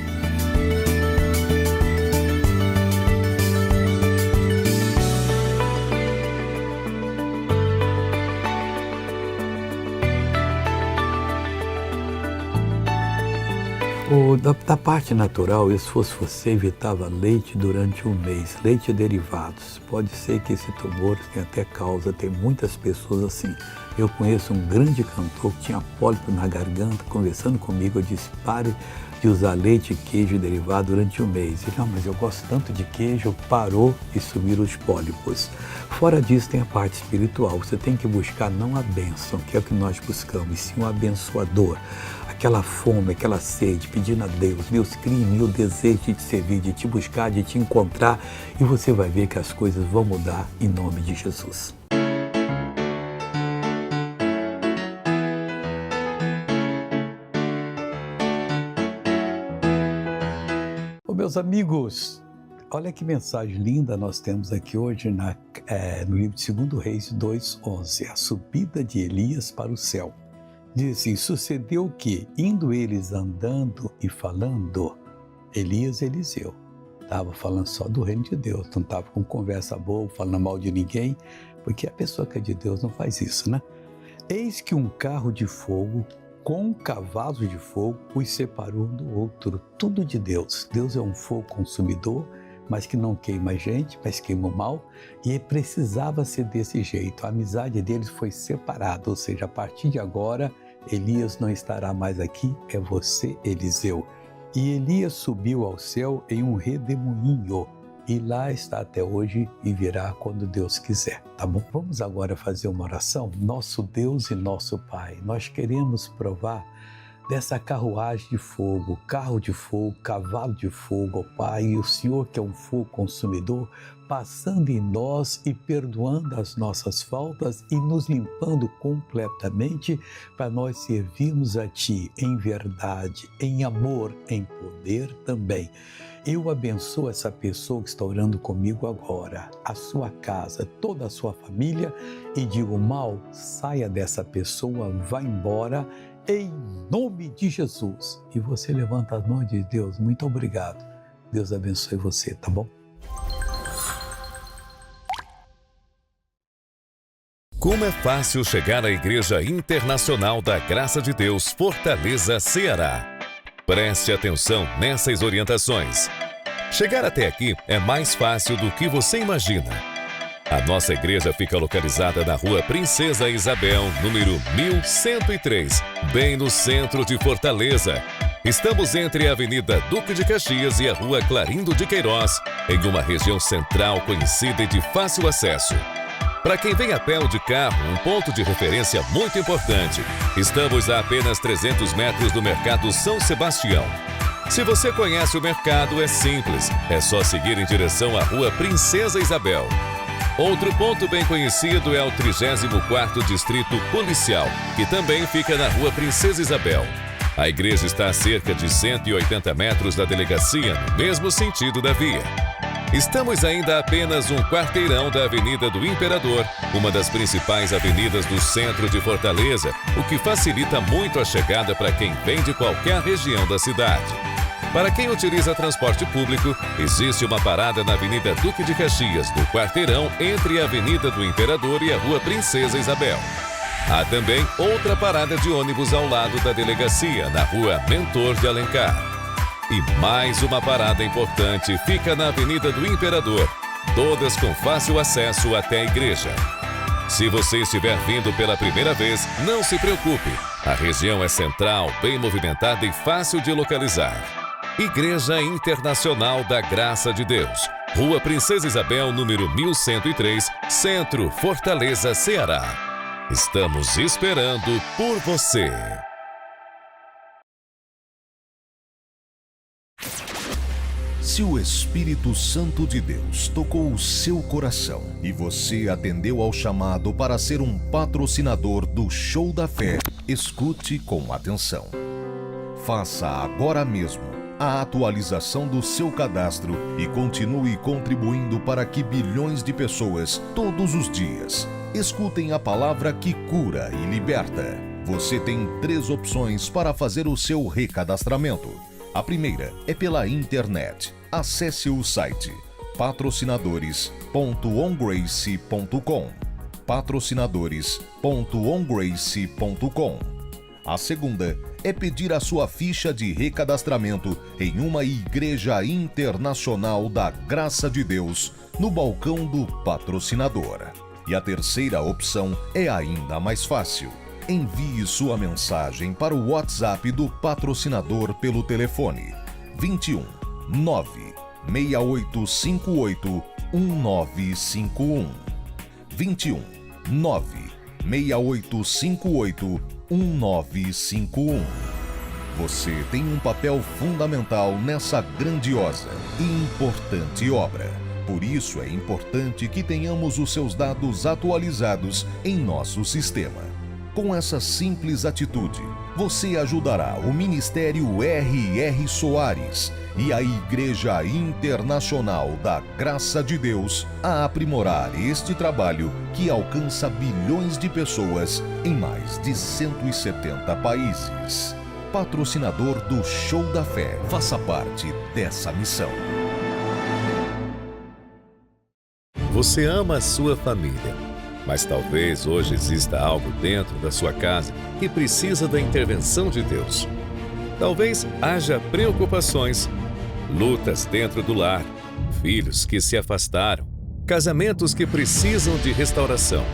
Da parte natural, se fosse você, evitava leite durante um mês, leite e derivados. Pode ser que esse tumor tenha até causa, tem muitas pessoas assim. Eu conheço um grande cantor que tinha pólipo na garganta, conversando comigo, eu disse, pare de usar leite, queijo e derivado durante um mês. Ele, não, mas eu gosto tanto de queijo, parou e sumiram os pólipos. Fora disso tem a parte espiritual, você tem que buscar não a bênção, que é o que nós buscamos, e sim o abençoador. Aquela fome, aquela sede, pedindo a Deus, Deus cria em mim o desejo de te servir, de te buscar, de te encontrar, e você vai ver que as coisas vão mudar em nome de Jesus. Meus amigos, olha que mensagem linda nós temos aqui hoje no livro de 2 Reis 2:11, a subida de Elias para o céu. Diz assim, sucedeu que, indo eles andando e falando, Elias e Eliseu, estava falando só do reino de Deus, não estava com conversa boa, falando mal de ninguém, porque a pessoa que é de Deus não faz isso, né? Eis que um carro de fogo com cavalos de fogo os separou um do outro, tudo de Deus. Deus é um fogo consumidor, mas que não queima a gente, mas queima o mal, e precisava ser desse jeito. A amizade deles foi separada, ou seja, a partir de agora, Elias não estará mais aqui, é você, Eliseu. E Elias subiu ao céu em um redemoinho, e lá está até hoje e virá quando Deus quiser, tá bom? Vamos agora fazer uma oração. Nosso Deus e nosso Pai, nós queremos provar dessa carruagem de fogo, carro de fogo, cavalo de fogo, ó Pai, e o Senhor que é um fogo consumidor, passando em nós e perdoando as nossas faltas e nos limpando completamente para nós servirmos a Ti em verdade, em amor, em poder também. Eu abençoo essa pessoa que está orando comigo agora, a sua casa, toda a sua família, e digo, mal, saia dessa pessoa, vá embora, em nome de Jesus. E você levanta as mãos e diz, Deus, muito obrigado. Deus abençoe você, tá bom? Como é fácil chegar à Igreja Internacional da Graça de Deus, Fortaleza, Ceará. Preste atenção nessas orientações. Chegar até aqui é mais fácil do que você imagina. A nossa igreja fica localizada na Rua Princesa Isabel, número 1103, bem no centro de Fortaleza. Estamos entre a Avenida Duque de Caxias e a Rua Clarindo de Queiroz, em uma região central conhecida e de fácil acesso. Para quem vem a pé ou de carro, um ponto de referência muito importante. Estamos a apenas 300 metros do Mercado São Sebastião. Se você conhece o mercado, é simples. É só seguir em direção à Rua Princesa Isabel. Outro ponto bem conhecido é o 34º Distrito Policial, que também fica na Rua Princesa Isabel. A igreja está a cerca de 180 metros da delegacia, no mesmo sentido da via. Estamos ainda a apenas um quarteirão da Avenida do Imperador, uma das principais avenidas do centro de Fortaleza, o que facilita muito a chegada para quem vem de qualquer região da cidade. Para quem utiliza transporte público, existe uma parada na Avenida Duque de Caxias, no quarteirão entre a Avenida do Imperador e a Rua Princesa Isabel. Há também outra parada de ônibus ao lado da delegacia, na Rua Mentor de Alencar. E mais uma parada importante fica na Avenida do Imperador, todas com fácil acesso até a igreja. Se você estiver vindo pela primeira vez, não se preocupe. A região é central, bem movimentada e fácil de localizar. Igreja Internacional da Graça de Deus, Rua Princesa Isabel, número 1103, Centro, Fortaleza, Ceará. Estamos esperando por você. Se o Espírito Santo de Deus tocou o seu coração e você atendeu ao chamado para ser um patrocinador do Show da Fé, escute com atenção. Faça agora mesmo a atualização do seu cadastro e continue contribuindo para que bilhões de pessoas, todos os dias, escutem a palavra que cura e liberta. Você tem 3 opções para fazer o seu recadastramento. A primeira é pela internet. Acesse o site patrocinadores.ongrace.com. patrocinadores.ongrace.com. A segunda é pedir a sua ficha de recadastramento em uma igreja internacional da Graça de Deus no balcão do patrocinador. E a terceira opção é ainda mais fácil. Envie sua mensagem para o WhatsApp do patrocinador pelo telefone 21 96858 1951. 21 96858 1951. Você tem um papel fundamental nessa grandiosa e importante obra. Por isso é importante que tenhamos os seus dados atualizados em nosso sistema. Com essa simples atitude, você ajudará o Ministério R.R. Soares e a Igreja Internacional da Graça de Deus a aprimorar este trabalho que alcança bilhões de pessoas em mais de 170 países. Patrocinador do Show da Fé, faça parte dessa missão. Você ama a sua família, mas talvez hoje exista algo dentro da sua casa que precisa da intervenção de Deus. Talvez haja preocupações, lutas dentro do lar, filhos que se afastaram, casamentos que precisam de restauração,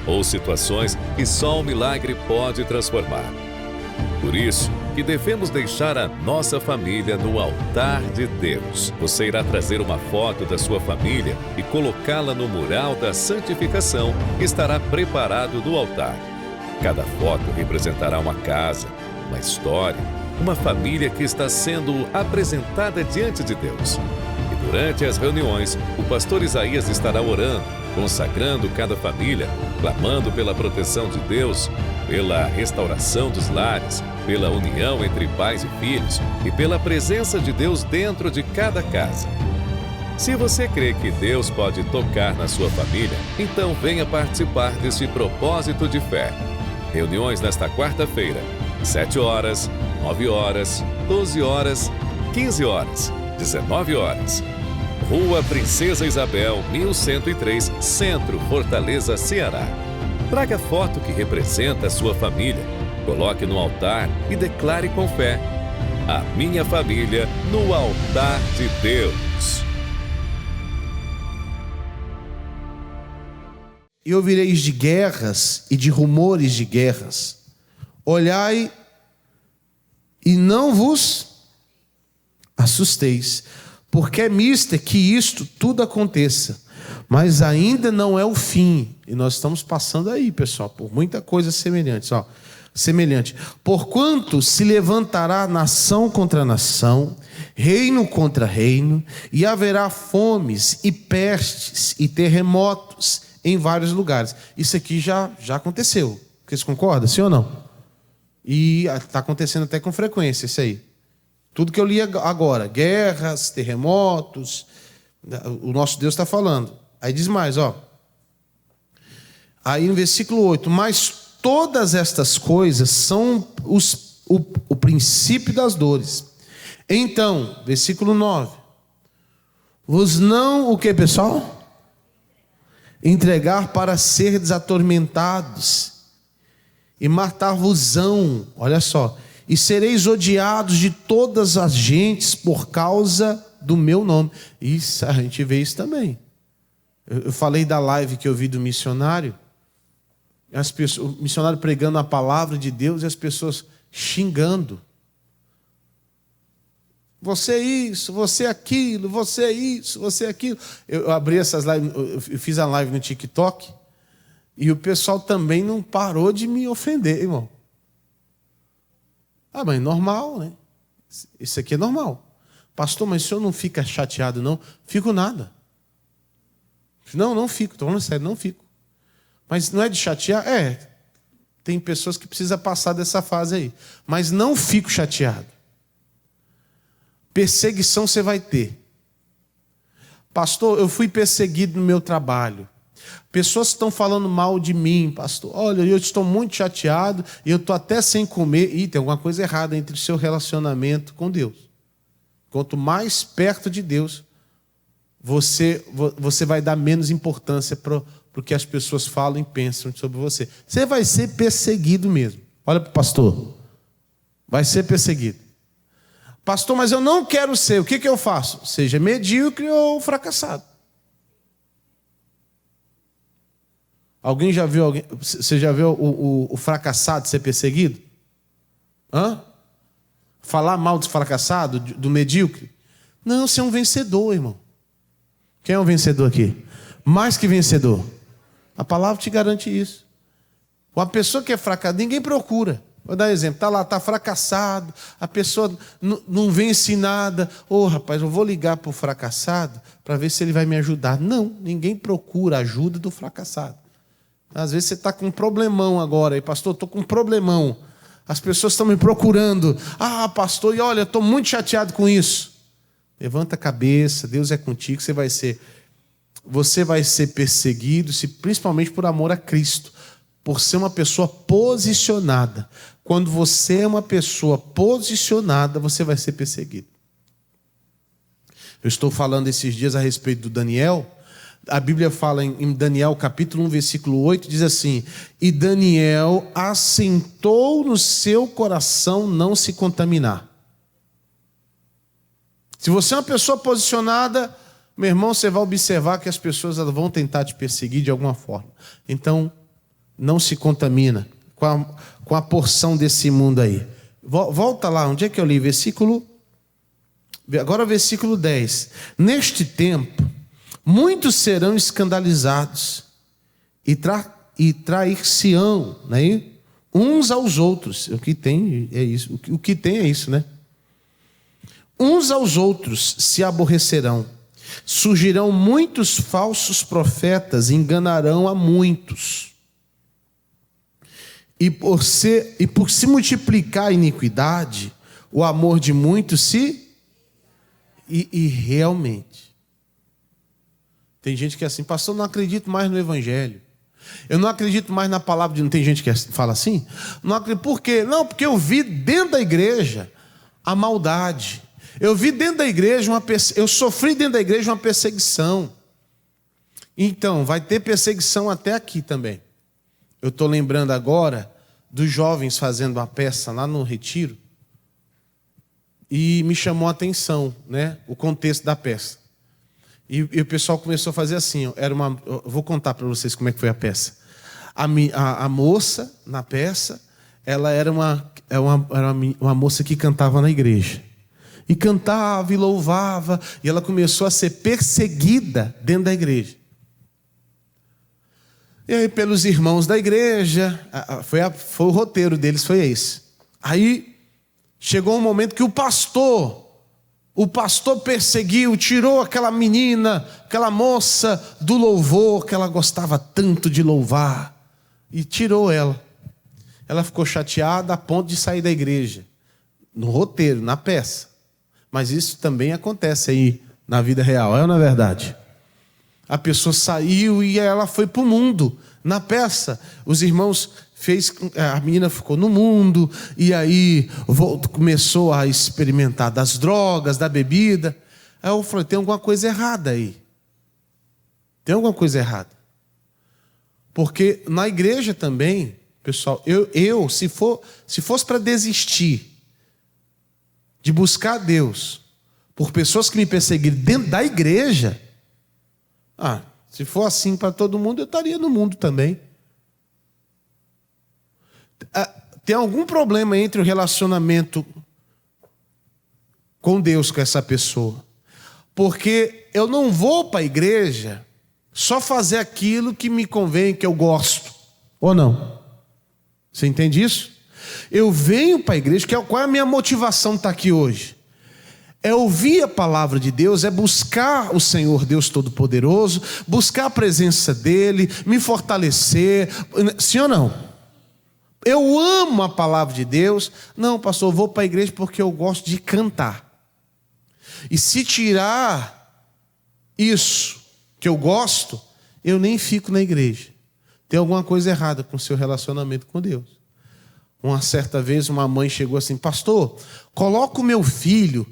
ou situações que só um milagre pode transformar. Por isso que devemos deixar a nossa família no altar de Deus. Você irá trazer uma foto da sua família e colocá-la no mural da santificação que estará preparado no altar. Cada foto representará uma casa, uma história, uma família que está sendo apresentada diante de Deus. E durante as reuniões, o pastor Isaías estará orando, consagrando cada família, clamando pela proteção de Deus, pela restauração dos lares, pela união entre pais e filhos e pela presença de Deus dentro de cada casa. Se você crê que Deus pode tocar na sua família, então venha participar deste propósito de fé. Reuniões nesta quarta-feira, 7 horas, 9 horas, 12 horas, 15 horas, 19 horas. Rua Princesa Isabel, 1103, Centro, Fortaleza, Ceará. Traga foto que representa a sua família, coloque no altar e declare com fé: a minha família no altar de Deus. E ouvireis de guerras e de rumores de guerras. Olhai e não vos assusteis, porque é mister que isto tudo aconteça, mas ainda não é o fim. E nós estamos passando aí, pessoal, por muita coisa semelhante. Semelhante. Porquanto se levantará nação contra nação, reino contra reino, e haverá fomes e pestes e terremotos em vários lugares. Isso aqui já aconteceu. Vocês concordam, sim ou não? E está acontecendo até com frequência isso aí. Tudo que eu li agora, guerras, terremotos, o nosso Deus está falando. Aí diz mais, aí no versículo 8, mas todas estas coisas são o princípio das dores. Então, versículo 9, vos não, o que, pessoal? Entregar para ser desatormentados e matar-vos-ão, olha só, e sereis odiados de todas as gentes por causa do meu nome. Isso, a gente vê isso também. Eu falei da live que eu vi do missionário, o missionário pregando a palavra de Deus e as pessoas xingando. Você é isso, você é aquilo, você é isso, você é aquilo. Eu abri essas lives, eu fiz a live no TikTok e o pessoal também não parou de me ofender, irmão. Mas normal, né? Isso aqui é normal. Pastor, mas o senhor não fica chateado, não? Fico nada. Não fico. Estou falando sério, não fico. Mas não é de chatear? Tem pessoas que precisam passar dessa fase aí. Mas não fico chateado. Perseguição você vai ter. Pastor, eu fui perseguido no meu trabalho. Pessoas estão falando mal de mim, pastor. Olha, eu estou muito chateado e eu estou até sem comer. Ih, tem alguma coisa errada entre o seu relacionamento com Deus. Quanto mais perto de Deus, você vai dar menos importância para o que as pessoas falam e pensam sobre você. Você vai ser perseguido mesmo. Olha para o pastor. Vai ser perseguido. Pastor, mas eu não quero ser. O que eu faço? Seja medíocre ou fracassado. Alguém já viu alguém? Você já viu o fracassado ser perseguido? Falar mal do fracassado, do medíocre? Não, você é um vencedor, irmão. Quem é um vencedor aqui? Mais que vencedor. A palavra te garante isso. Uma pessoa que é fracassada, ninguém procura. Vou dar um exemplo. Está lá, está fracassado, a pessoa não vence nada. Rapaz, eu vou ligar para o fracassado para ver se ele vai me ajudar. Não, ninguém procura ajuda do fracassado. Às vezes você está com um problemão agora. E pastor, estou com um problemão. As pessoas estão me procurando. Pastor, e olha, estou muito chateado com isso. Levanta a cabeça, Deus é contigo. Você vai ser perseguido, principalmente por amor a Cristo. Por ser uma pessoa posicionada. Quando você é uma pessoa posicionada, você vai ser perseguido. Eu estou falando esses dias a respeito do Daniel. A Bíblia fala em Daniel capítulo 1, versículo 8, diz assim: e Daniel assentou no seu coração não se contaminar. Se você é uma pessoa posicionada, meu irmão, você vai observar que as pessoas vão tentar te perseguir de alguma forma. Então, não se contamina com a porção desse mundo aí. Volta lá, onde é que eu li? Agora versículo 10. Neste tempo, muitos serão escandalizados e trair-se-ão, né? Uns aos outros. O que tem é isso. O que tem é isso, né? Uns aos outros se aborrecerão. Surgirão muitos falsos profetas e enganarão a muitos. E por se multiplicar a iniquidade, o amor de muitos E realmente. Tem gente que é assim, pastor, eu não acredito mais no evangelho. Eu não acredito mais na palavra de... Não tem gente que fala assim? Não acredito. Por quê? Não, porque eu vi dentro da igreja a maldade. Eu vi dentro da igreja eu sofri dentro da igreja uma perseguição. Então, vai ter perseguição até aqui também. Eu estou lembrando agora dos jovens fazendo uma peça lá no Retiro. E me chamou a atenção, né, o contexto da peça. E o pessoal começou a fazer assim. Eu vou contar para vocês como é que foi a peça. A moça, na peça, ela era uma moça que cantava na igreja. E cantava e louvava. E ela começou a ser perseguida dentro da igreja. E aí, pelos irmãos da igreja, foi o roteiro deles, foi esse. Aí, chegou um momento que o pastor perseguiu, tirou aquela menina, aquela moça do louvor, que ela gostava tanto de louvar, e tirou ela. Ela ficou chateada a ponto de sair da igreja, no roteiro, na peça. Mas isso também acontece aí na vida real, é ou não é verdade? A pessoa saiu e ela foi para o mundo. Na peça, os irmãos a menina ficou no mundo, e aí começou a experimentar das drogas, da bebida. Aí eu falei, tem alguma coisa errada aí. Tem alguma coisa errada. Porque na igreja também, pessoal, se fosse para desistir de buscar a Deus por pessoas que me perseguiram dentro da igreja, se for assim para todo mundo, eu estaria no mundo também. Tem algum problema entre o relacionamento com Deus, com essa pessoa. Porque eu não vou para a igreja só fazer aquilo que me convém, que eu gosto. Ou não? Você entende isso? Eu venho para a igreja, qual é a minha motivação de estar aqui hoje? é ouvir a palavra de Deus, é buscar o Senhor Deus Todo-Poderoso, buscar a presença dEle, me fortalecer. Sim ou não? Eu amo a palavra de Deus. Não, pastor, eu vou para a igreja porque eu gosto de cantar. E se tirar isso que eu gosto, eu nem fico na igreja. Tem alguma coisa errada com o seu relacionamento com Deus. Uma certa vez uma mãe chegou assim: pastor, coloca o meu filho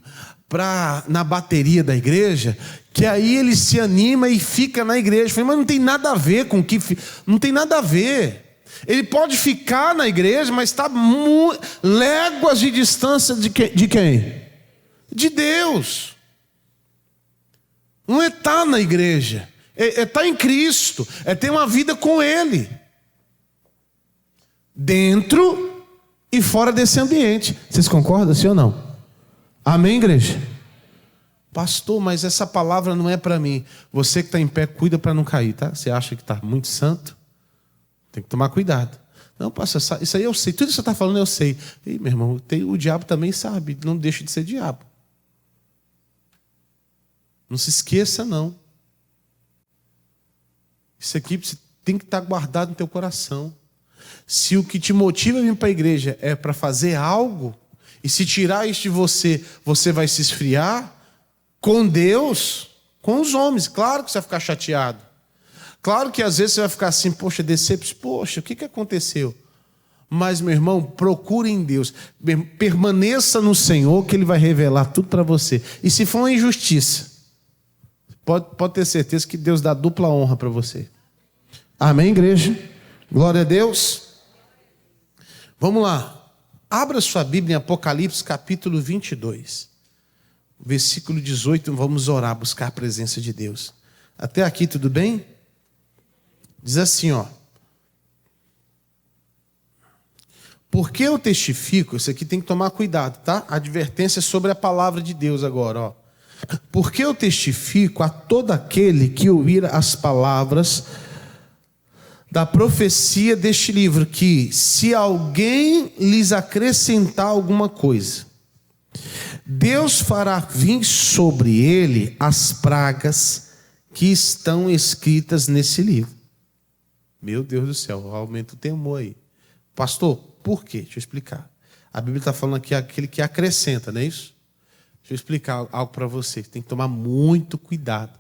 na bateria da igreja, que aí ele se anima e fica na igreja. Eu falei: mas não tem nada a ver com que... Não tem nada a ver. Ele pode ficar na igreja, mas está léguas de distância de quem? De Deus. Não é estar na igreja, é estar em Cristo, é ter uma vida com Ele, dentro e fora desse ambiente. Vocês concordam, sim ou não? Amém, igreja? Pastor, mas essa palavra não é para mim. Você que está em pé, cuida para não cair, tá? Você acha que está muito santo? Tem que tomar cuidado. Não, pastor, isso aí eu sei. Tudo que você está falando eu sei. E, meu irmão, o diabo também sabe. Não deixa de ser diabo. Não se esqueça, não. Isso aqui tem que estar guardado no teu coração. Se o que te motiva a vir para a igreja é para fazer algo, e se tirar isso de você, você vai se esfriar, com Deus, com os homens, claro que você vai ficar chateado. Claro que às vezes você vai ficar assim: poxa, poxa, o que aconteceu? Mas, meu irmão, procure em Deus, permaneça no Senhor, que Ele vai revelar tudo para você. E se for uma injustiça, pode ter certeza que Deus dá dupla honra para você. Amém, igreja? Glória a Deus. Vamos lá. Abra sua Bíblia em Apocalipse capítulo 22. Versículo 18, vamos orar, buscar a presença de Deus. Até aqui tudo bem? Diz assim, ó: porque eu testifico, isso aqui tem que tomar cuidado, tá? Advertência sobre a palavra de Deus agora, ó. Porque eu testifico a todo aquele que ouvir as palavras da profecia deste livro, que se alguém lhes acrescentar alguma coisa, Deus fará vir sobre ele as pragas que estão escritas nesse livro. Meu Deus do céu, aumenta o temor aí. Pastor, por quê? Deixa eu explicar. A Bíblia está falando aqui aquele que acrescenta, não é isso? Deixa eu explicar algo para você. Tem que tomar muito cuidado.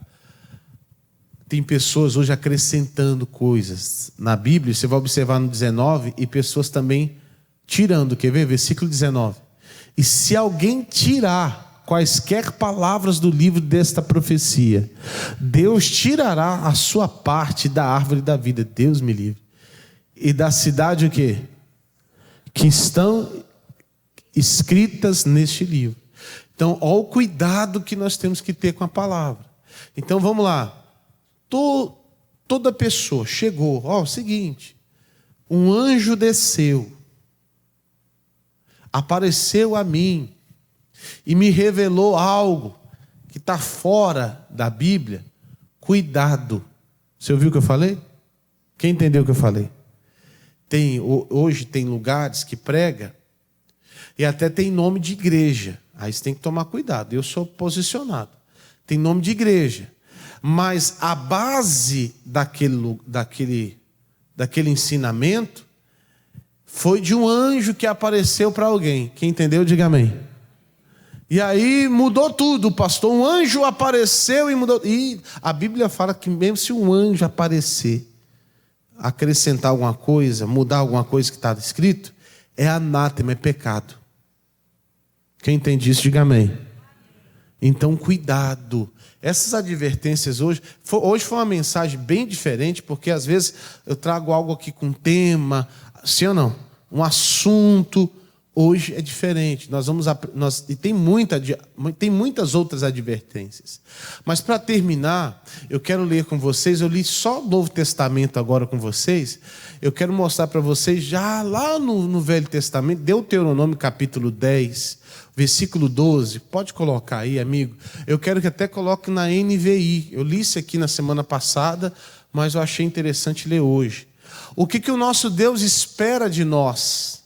Tem pessoas hoje acrescentando coisas na Bíblia. Você vai observar no 19, e pessoas também tirando. Quer ver? Versículo 19. E se alguém tirar quaisquer palavras do livro desta profecia, Deus tirará a sua parte da árvore da vida. Deus me livre. E da cidade o quê? Que estão escritas neste livro. Então, olha o cuidado que nós temos que ter com a palavra. Então, vamos lá. Toda pessoa chegou, ó, o seguinte: um anjo desceu, apareceu a mim e me revelou algo que está fora da Bíblia. Cuidado. Você ouviu o que eu falei? Quem entendeu o que eu falei? Hoje tem lugares que prega e até tem nome de igreja. Aí você tem que tomar cuidado. Eu sou posicionado. Tem nome de igreja. Mas a base daquele ensinamento foi de um anjo que apareceu para alguém. Quem entendeu, diga amém. E aí mudou tudo, pastor. Um anjo apareceu e mudou. E a Bíblia fala que mesmo se um anjo aparecer, acrescentar alguma coisa, mudar alguma coisa que está escrito, é anátema, é pecado. Quem entende isso, diga amém. Então, cuidado. Essas advertências hoje foi uma mensagem bem diferente, porque às vezes eu trago algo aqui com tema, sim ou não? Um assunto. Hoje é diferente. E tem muitas outras advertências. Mas para terminar, eu quero ler com vocês. Eu li só o Novo Testamento agora com vocês. Eu quero mostrar para vocês já lá no Velho Testamento, Deuteronômio capítulo 10, versículo 12. Pode colocar aí, amigo. Eu quero que até coloque na NVI. Eu li isso aqui na semana passada, mas eu achei interessante ler hoje. O que o nosso Deus espera de nós?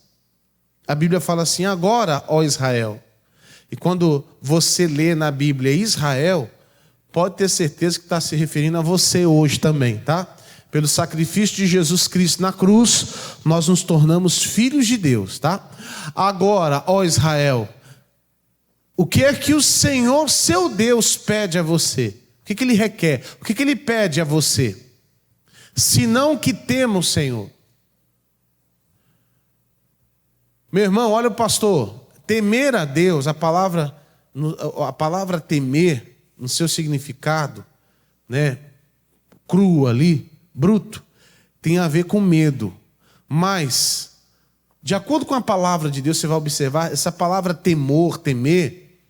A Bíblia fala assim: agora, ó Israel, E quando você lê na Bíblia Israel, pode ter certeza que está se referindo a você hoje também, tá? Pelo sacrifício de Jesus Cristo na cruz, nós nos tornamos filhos de Deus, tá? Agora, ó Israel, o que é que o Senhor, seu Deus, pede a você? O que Ele requer? O que Ele pede a você? Senão que tema o Senhor. Meu irmão, olha o pastor, temer a Deus, a palavra temer, no seu significado, né, cru ali, bruto, tem a ver com medo. Mas, de acordo com a palavra de Deus, você vai observar, essa palavra temor, temer,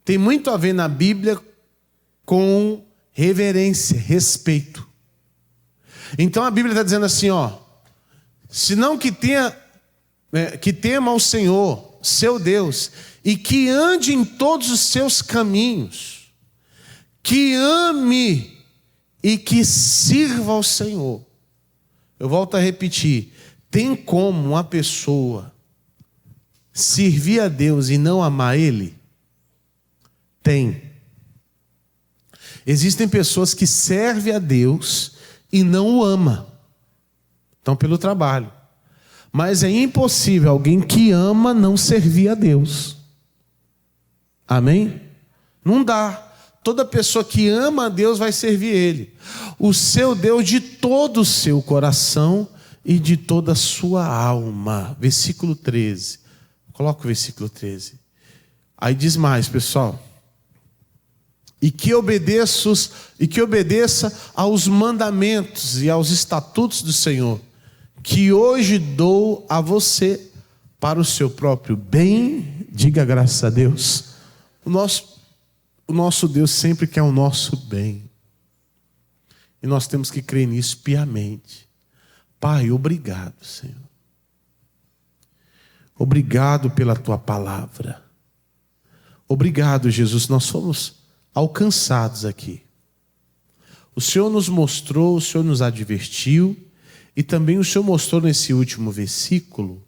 tem muito a ver na Bíblia com reverência, respeito. Então a Bíblia está dizendo assim, ó, senão que tema ao Senhor, seu Deus, e que ande em todos os seus caminhos, que ame e que sirva ao Senhor. Eu volto a repetir, tem como uma pessoa servir a Deus e não amar Ele? Tem. Existem pessoas que servem a Deus e não o amam. Estão pelo trabalho. Mas é impossível alguém que ama não servir a Deus. Amém? Não dá. Toda pessoa que ama a Deus vai servir Ele. O seu Deus de todo o seu coração e de toda a sua alma. Versículo 13. Coloca o versículo 13. Aí diz mais, pessoal. E que obedeça aos mandamentos e aos estatutos do Senhor, que hoje dou a você para o seu próprio bem. Diga graças a Deus. O nosso Deus sempre quer o nosso bem. E nós temos que crer nisso piamente. Pai, obrigado, Senhor. Obrigado pela tua palavra. Obrigado, Jesus. Nós fomos alcançados aqui. O Senhor nos mostrou, o Senhor nos advertiu, e também o Senhor mostrou nesse último versículo,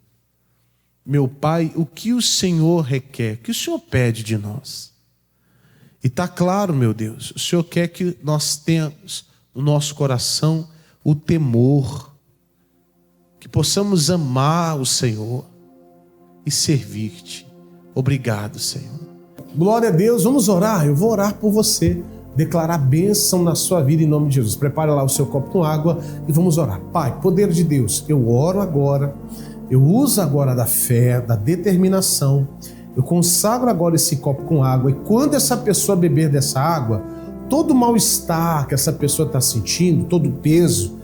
meu Pai, o que o Senhor requer, o que o Senhor pede de nós. E está claro, meu Deus, o Senhor quer que nós tenhamos no nosso coração o temor, que possamos amar o Senhor e servir-te. Obrigado, Senhor. Glória a Deus, vamos orar. Eu vou orar por você, declarar bênção na sua vida em nome de Jesus. Prepare lá o seu copo com água e vamos orar. Pai, poder de Deus, eu oro agora, eu uso agora da fé, da determinação, eu consagro agora esse copo com água, e quando essa pessoa beber dessa água, todo o mal-estar que essa pessoa está sentindo, todo o peso,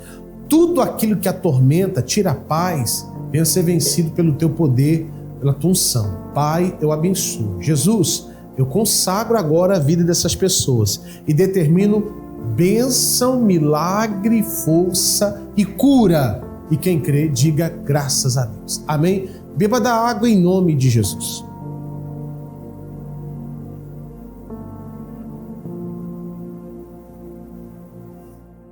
tudo aquilo que atormenta, tira a paz, venha ser vencido pelo teu poder, pela tua unção. Pai, eu abençoo. Jesus, eu consagro agora a vida dessas pessoas e determino bênção, milagre, força e cura. E quem crê, diga graças a Deus. Amém? Beba da água em nome de Jesus.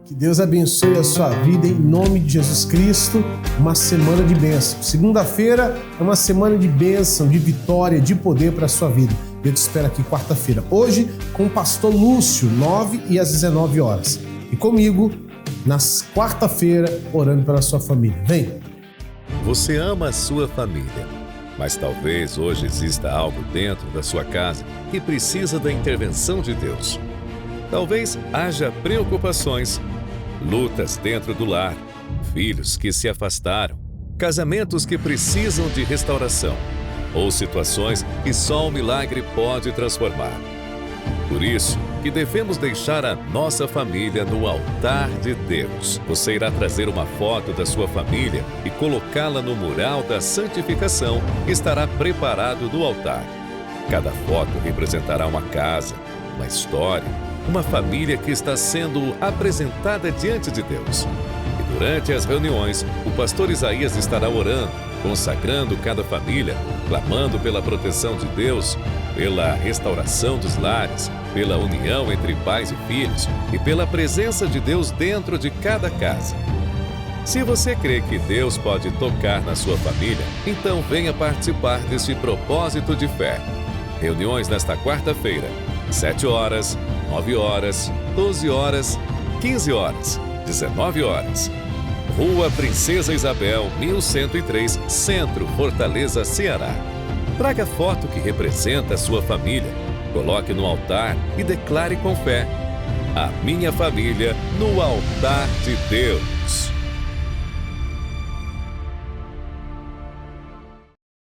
Que Deus abençoe a sua vida em nome de Jesus Cristo. Uma semana de bênção. Segunda-feira é uma semana de bênção, de vitória, de poder para a sua vida. Eu te espero aqui quarta-feira. Hoje com o pastor Lúcio, 9 e às 19 horas. E comigo, nas quarta-feira, orando pela sua família. Vem! Você ama a sua família, mas talvez hoje exista algo dentro da sua casa que precisa da intervenção de Deus. Talvez haja preocupações, lutas dentro do lar, filhos que se afastaram, casamentos que precisam de restauração, ou situações que só um milagre pode transformar. Por isso que devemos deixar a nossa família no altar de Deus. Você irá trazer uma foto da sua família e colocá-la no mural da santificação que estará preparado no altar. Cada foto representará uma casa, uma história, uma família que está sendo apresentada diante de Deus. E durante as reuniões, o pastor Isaías estará orando, consagrando cada família, clamando pela proteção de Deus, pela restauração dos lares, pela união entre pais e filhos e pela presença de Deus dentro de cada casa. Se você crê que Deus pode tocar na sua família, então venha participar deste propósito de fé. Reuniões nesta quarta-feira, 7 horas, 9 horas, 12 horas, 15 horas, 19 horas. Rua Princesa Isabel, 1103, Centro, Fortaleza, Ceará. Traga foto que representa a sua família. Coloque no altar e declare com fé: a minha família no altar de Deus.